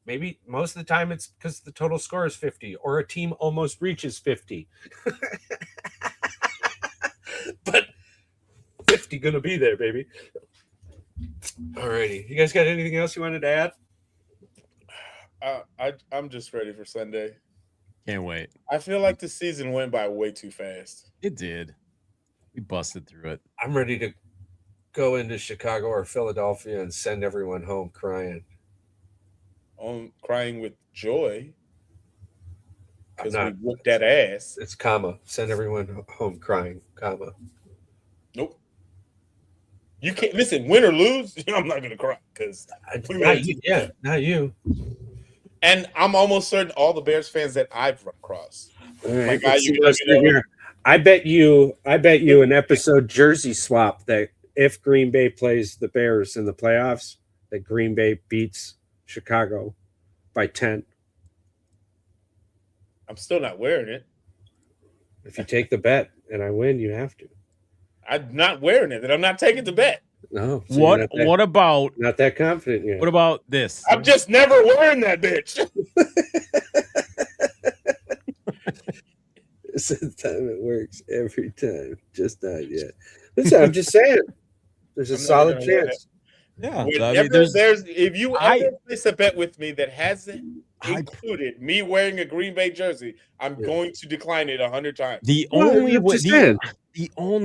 Maybe most of the time it's because the total score is 50 or a team almost reaches 50. But 50 gonna be there, baby. All righty. You guys got anything else you wanted to add? I'm just ready for Sunday. Can't wait. I feel like the season went by way too fast. It did. We busted through it. I'm ready to go into Chicago or Philadelphia and send everyone home crying. Crying with joy because we whooped that ass. It's comma. Send everyone home crying, comma. Nope. You can't listen. Win or lose, I'm not gonna cry because not you. And I'm almost certain all the Bears fans that I've run across. Right, I bet you an episode jersey swap that if Green Bay plays the Bears in the playoffs, that Green Bay beats Chicago by 10. I'm still not wearing it. If you take the bet and I win, you have to. I'm not wearing it, and I'm not taking the bet. No. So what about not that confident yet? What about this? I'm just never wearing that bitch. Sometimes it works every time, just not yet. Listen, I'm just saying. There's a solid chance. Yeah. If you ever place a bet with me that hasn't included me wearing a Green Bay jersey, I'm going to decline it 100 times. The only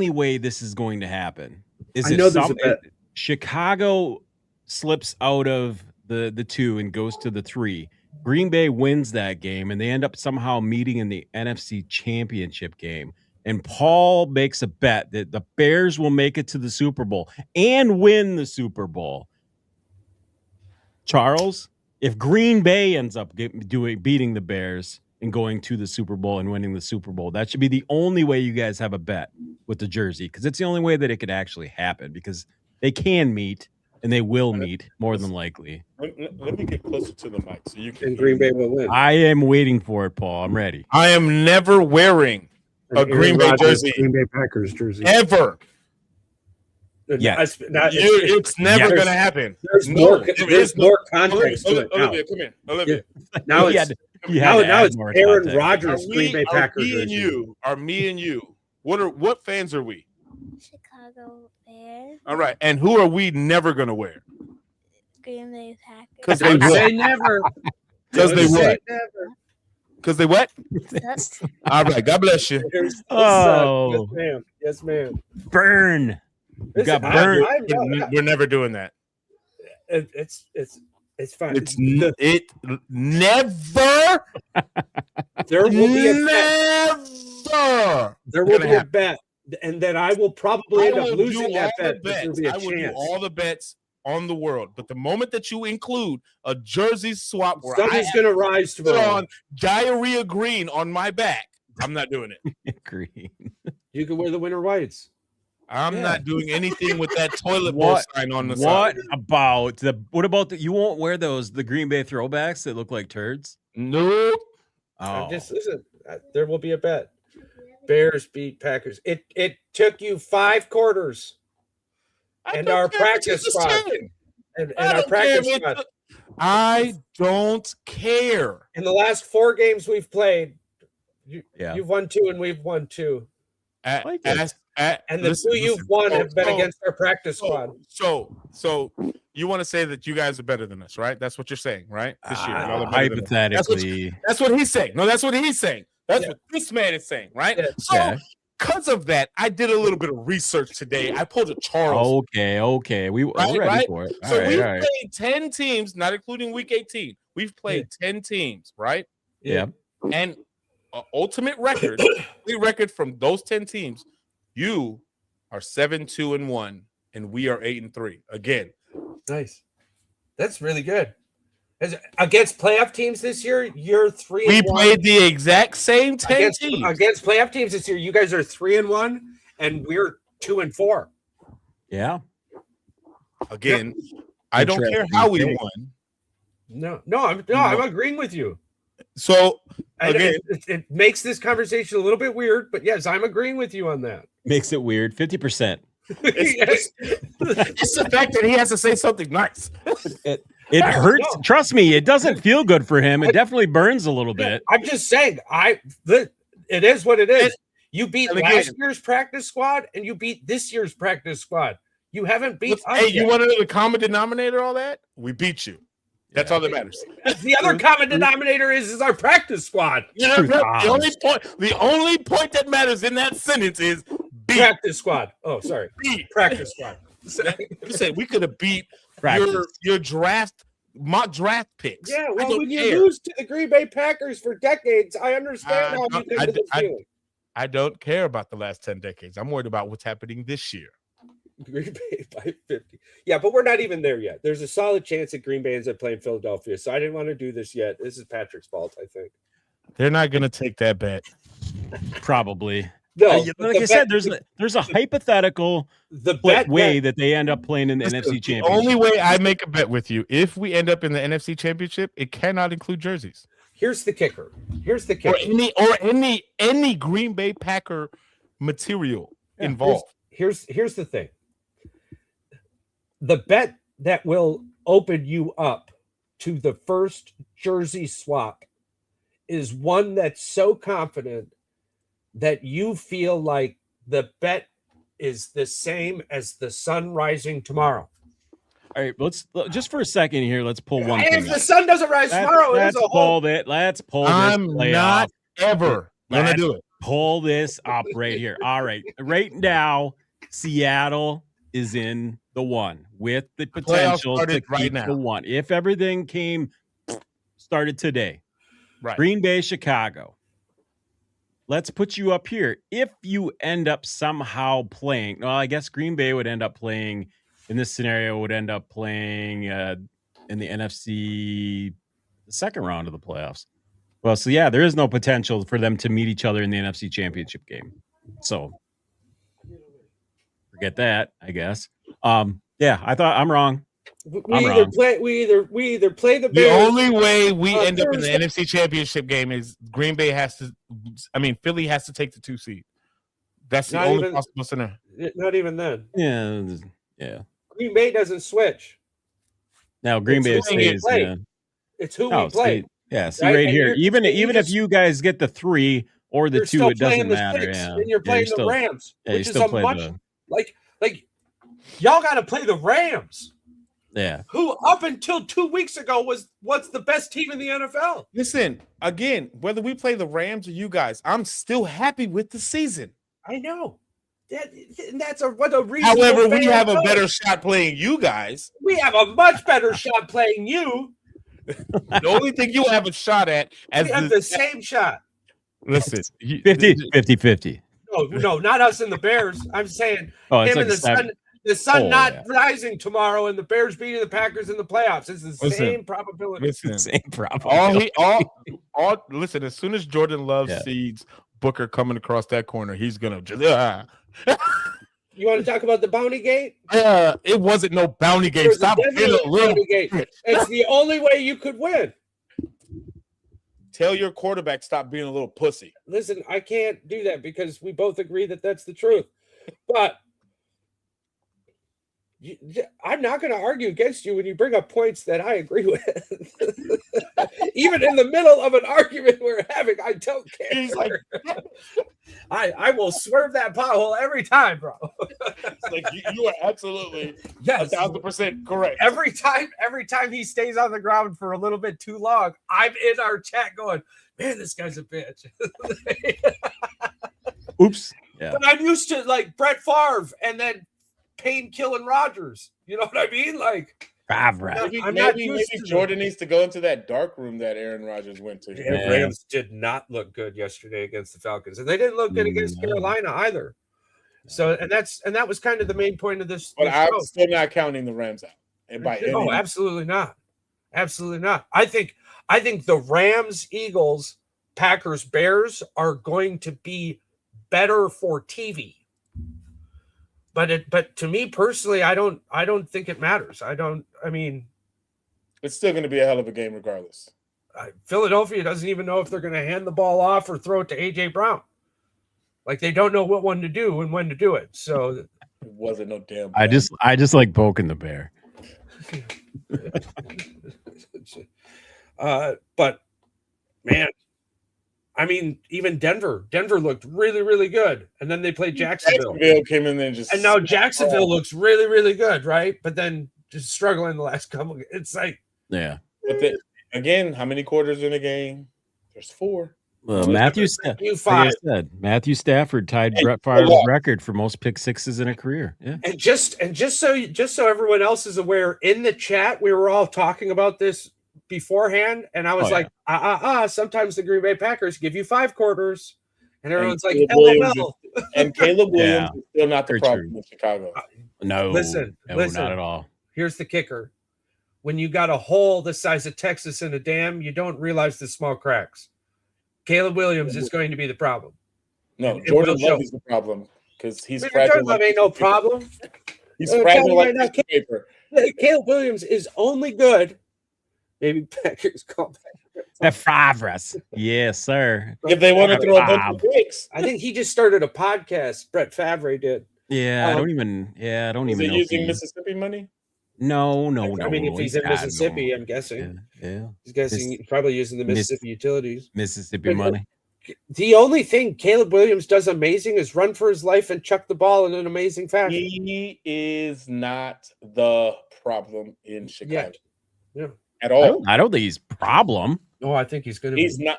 way this is going to happen is if Chicago slips out of the 2 and goes to the 3. Green Bay wins that game, and they end up somehow meeting in the NFC Championship game. And Paul makes a bet that the Bears will make it to the Super Bowl and win the Super Bowl. Charles, if Green Bay ends up beating the Bears and going to the Super Bowl and winning the Super Bowl, that should be the only way you guys have a bet with the jersey, because it's the only way that it could actually happen, because they can meet and they will meet more than likely. Let me get closer to the mic so you can. And Green Bay will win. I am waiting for it, Paul. I'm ready. I am never wearing a Green Bay jersey. Green Bay Packers jersey. Ever. Yeah. It's never going to happen. There's more context to it. Olivia, come here. Olivia. Now it's Aaron Rodgers, Green Bay Packers jersey. Are me and you. What fans are we? Chicago Bears. All right. And who are we never going to wear? Green Bay Packers. Because they will. Say never. Because they will. Because they what? All right. God bless you. Oh. Yes, ma'am. Burn. You got burned. We're never doing that. It's fine. It never. There will be a bet. Never. There will be a bet, and then I will probably end up losing that bet. I will do all the bets on the world, but the moment that you include a jersey swap where something's going to rise tomorrow on diarrhea green on my back, I'm not doing it. Green. You can wear the winter whites. I'm not doing anything with that toilet bowl sign on the side. What about you won't wear the Green Bay throwbacks that look like turds? Nope. Oh. Listen, there will be a bet. Bears beat Packers. It took you 5 quarters. And our practice squad. And our practice squad. I don't care. In the last 4 games we've played, Yeah. you've won 2 and we've won 2. Like And the listen, 2 you've won have been against our practice squad. So you want to say that you guys are better than us, right? That's what you're saying, right? This year, y'all are better than us. hypothetically. That's what he's saying. No, that's what he's saying. That's what this man is saying, right? Yeah. So because of that, I did a little bit of research today. I pulled a Charles. Okay. We're ready for it. So we've played 10 teams, not including week 18. We've played 10 teams, right? Yeah. And ultimate record, the record from those 10 teams, you are 7-2-1, and we are 8-3. Again. Nice. That's really good. Against playoff teams this year, you're 3-1. We played the exact same 10 teams. Against playoff teams this year, you guys are 3-1, and we're 2-4. Yeah. Again, I don't care how we won. I'm agreeing with you. So again, it makes this conversation a little bit weird, but yes, I'm agreeing with you on that. Makes it weird. 50%. It's the fact that he has to say something nice. It hurts. Trust me, it doesn't feel good for him. It definitely burns a little bit. I'm just saying, it is what it is. You beat last year's practice squad, and you beat this year's practice squad. You haven't beat us yet. You want to know the common denominator? All that we beat you. That's all that matters. The other common denominator is our practice squad. The only point that matters in that sentence is beat. Practice squad. Oh, sorry. Beat. Practice squad. You said we could have beat your mock draft picks. Yeah, well, when you lose to the Green Bay Packers for decades, I understand how you come to this feeling. I don't care about the last 10 decades. I'm worried about what's happening this year. Green Bay by 50. Yeah, but we're not even there yet. There's a solid chance that Green Bay ends up playing Philadelphia. So I didn't want to do this yet. This is Patrick's fault, I think. They're not going to take that bet. Probably. No, like I said, there's a hypothetical way that they end up playing in the NFC Championship. The only way I make a bet with you, if we end up in the NFC Championship, it cannot include jerseys. Here's the kicker. Or any Green Bay Packer material involved. Here's the thing. The bet that will open you up to the first jersey swap is one that's so confident that you feel like the bet is the same as the sun rising tomorrow. All right, let's just for a second here. Let's pull one. If the sun doesn't rise tomorrow, let's pull it. Let's pull this. I'm not ever gonna do it. Pull this up right here. All right, right now, Seattle is in the 1 with the potential to keep the 1 if everything started today. Right, Green Bay, Chicago. Let's put you up here. If you end up somehow playing, well, I guess Green Bay would end up playing in this scenario, would end up playing in the NFC, the second round of the playoffs. Well, so yeah, there is no potential for them to meet each other in the NFC Championship game. So forget that, I guess. Yeah, I thought I'm wrong. We either play the Bears. The only way we end up in the NFC Championship game is Green Bay Philly has to take the 2 seed. That's the only possible scenario. Not even then. Yeah. Green Bay doesn't switch. Now Green Bay stays. It's who we play. Yeah, see right here. Even if you guys get the 3 or the 2, it doesn't matter. And you're playing the Rams, which is a much like y'all got to play the Rams. Yeah. Who up until 2 weeks ago what's the best team in the NFL? Listen, again, whether we play the Rams or you guys, I'm still happy with the season. I know. That's what a reason. However, we have a better shot playing you guys. We have a much better shot playing you. The only thing you have a shot at we have the same shot. Listen, 50-50. No, not us and the Bears. I'm saying him and the sun not rising tomorrow and the Bears beating the Packers in the playoffs. It's the same probability. Same probability. Listen, as soon as Jordan Love sees Booker coming across that corner, he's gonna just You want to talk about the bounty gate? It wasn't no bounty gate. Stop being a little gate. It's the only way you could win. Tell your quarterback stop being a little pussy. Listen, I can't do that because we both agree that that's the truth. But I'm not going to argue against you when you bring up points that I agree with. Even in the middle of an argument we're having, I don't care. He's like, I will swerve that pothole every time, bro. it's like you are absolutely Yes. 1,000% correct. Every time he stays on the ground for a little bit too long, I'm in our chat going, man, this guy's a bitch. Oops. Yeah. But I'm used to like Brett Favre and then Payne killing Rodgers. You know what I mean? Like, Maybe Jordan needs to go into that dark room that Aaron Rodgers went to. The Rams did not look good yesterday against the Falcons, and they didn't look good against Carolina either. So, and that was kind of the main point of this. But I'm still not counting the Rams out. And No, absolutely not. Absolutely not. I think the Rams, Eagles, Packers, Bears are going to be better for TV. But to me personally, I don't think it matters. I mean, it's still going to be a hell of a game regardless. Philadelphia doesn't even know if they're going to hand the ball off or throw it to AJ Brown. Like they don't know what one to do and when to do it. So it wasn't no damn. I just like poking the bear. But man, I mean, even Denver looked really, really good, and then they played Jacksonville. Came in there and now Jacksonville looks really, really good, right? But then just struggling the last couple. It's like, yeah. But again, how many quarters in a game? There's 4. Well, Matthew Stafford tied Brett Favre's record for most pick sixes in a career. Yeah, and just so everyone else is aware, in the chat we were all talking about this beforehand, and I was sometimes the Green Bay Packers give you 5 quarters, and everyone's like, LOL. And Caleb Williams is still not the problem in Chicago. No, listen, not at all. Here's the kicker: when you got a hole the size of Texas in a dam, you don't realize the small cracks. Caleb Williams is going to be the problem. No, Jordan Love is the problem because he's fragile. Jordan Love ain't no problem. He's fragile like paper. Caleb Williams is only good. Maybe Packers call back. Favre's. Yes, sir. If they want to throw a bunch of picks. I think he just started a podcast. Brett Favre did. Yeah, I don't even know. Is he using Mississippi money? No. I mean, if he's in Mississippi, I'm guessing. Yeah. He's guessing probably using the Mississippi utilities. Mississippi money. The only thing Caleb Williams does amazing is run for his life and chuck the ball in an amazing fashion. He is not the problem in Chicago. Yeah. At all. I don't think he's problem. No, I think he's going to. He's not.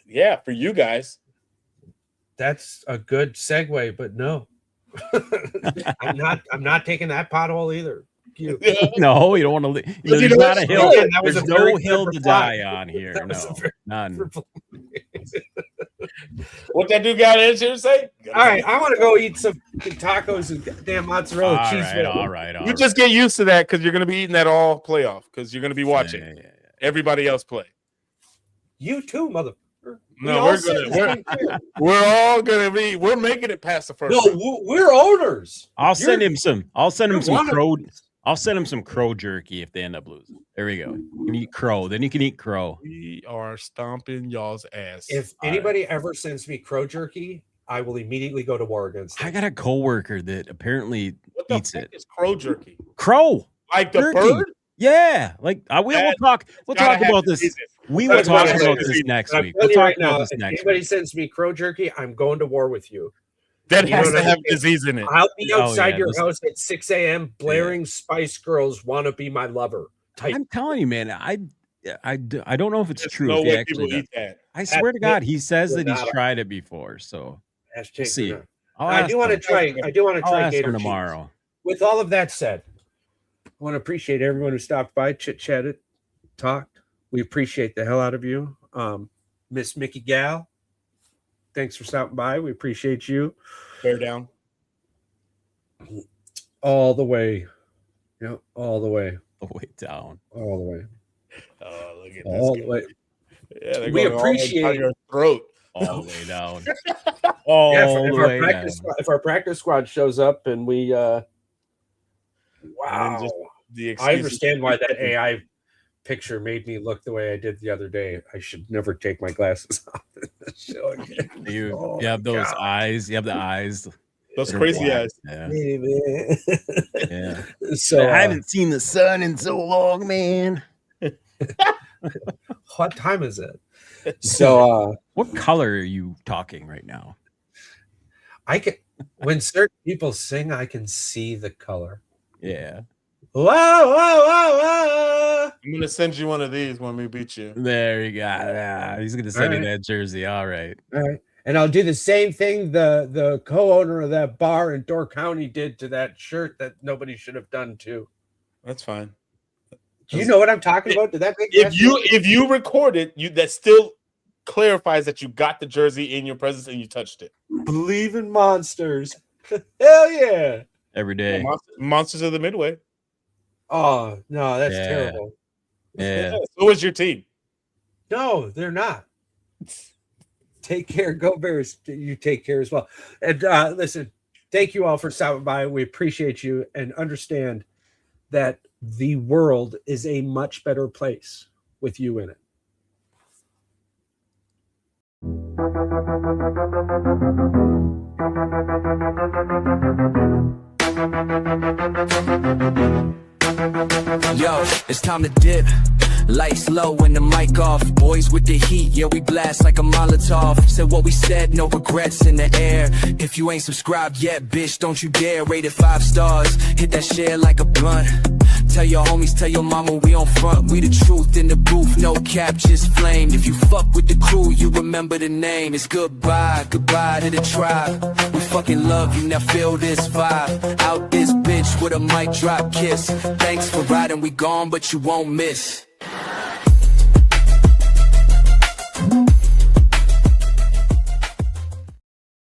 Yeah, for you guys. That's a good segue, but no. I'm not taking that pothole either. No, you don't want to. There's not a hill. There's no hill to die on here. No, none. What that dude got in here to say? All right, I want to go eat some tacos and damn mozzarella cheese. All right. You just get used to that because you're going to be eating that all playoff because you're going to be watching everybody else play. You too, mother. No, we're all gonna be. We're making it past the first. No, we're owners. I'll send him some crow. I'll send him some crow jerky if they end up losing. There we go. You can eat crow. Then you can eat crow. We are stomping y'all's ass. If anybody ever sends me crow jerky, I will immediately go to war against them. I got a coworker that apparently eats it. It's crow jerky. Crow, like the jerky. bird. Yeah, like we'll talk. We'll talk about this. We will talk about this next week. We'll talk about this next week. If anybody sends me crow jerky, I'm going to war with you. That has to have disease in it. I'll be outside your house at 6 a.m. blaring Spice Girls "Wanna Be My Lover." I'm telling you, man. I don't know if it's true. No if he way actually people eat that. I swear to God, he says that he's tried it before. So we'll see. I do want to try. Gator tomorrow. Cheese. With all of that said, I want to appreciate everyone who stopped by, chit-chatted, talked. We appreciate the hell out of you. Miss Mickey Gal, thanks for stopping by. We appreciate you. Bear down. All the way. Yeah, all the way. The way down. All the way. Oh, look at all this the way. Yeah, we appreciate your throat. All the way down. If our practice squad shows up and we wow. I understand why that AI picture made me look the way I did the other day. I should never take my glasses off in the show again. You have those eyes. You have the eyes. Those crazy eyes. Yeah. Yeah. So I haven't seen the sun in so long, man. what time is it? So what color are you talking right now? I can, when certain people sing, I can see the color. Yeah. Whoa, whoa, whoa, whoa. I'm gonna send you one of these when we beat you. There you go. Yeah, he's gonna send you that jersey. All right. All right. And I'll do the same thing the co-owner of that bar in Door County did to that shirt that nobody should have done too. That's fine. Do you know what I'm talking about? Did that make if you record it, that still clarifies that you got the jersey in your presence and you touched it. Believe in monsters. Hell yeah. Every day. Monsters of the Midway. Oh no, that's terrible. Yeah. So is your team. No, they're not. Take care. Go Bears. You take care as well. And listen, thank you all for stopping by. We appreciate you and understand that the world is a much better place with you in it. Yo, it's time to dip. Lights low and the mic off. Boys with the heat, yeah, we blast like a Molotov. Said what we said, no regrets in the air. If you ain't subscribed yet, bitch, don't you dare. Rate it 5 stars, hit that share like a blunt. Tell your homies, tell your mama we on front. We the truth in the booth, no cap, just flame. If you fuck with the crew, you remember the name. It's goodbye, goodbye to the tribe. We fucking love you, now feel this vibe. Out this bitch with a mic drop kiss. Thanks for riding, we gone, but you won't miss.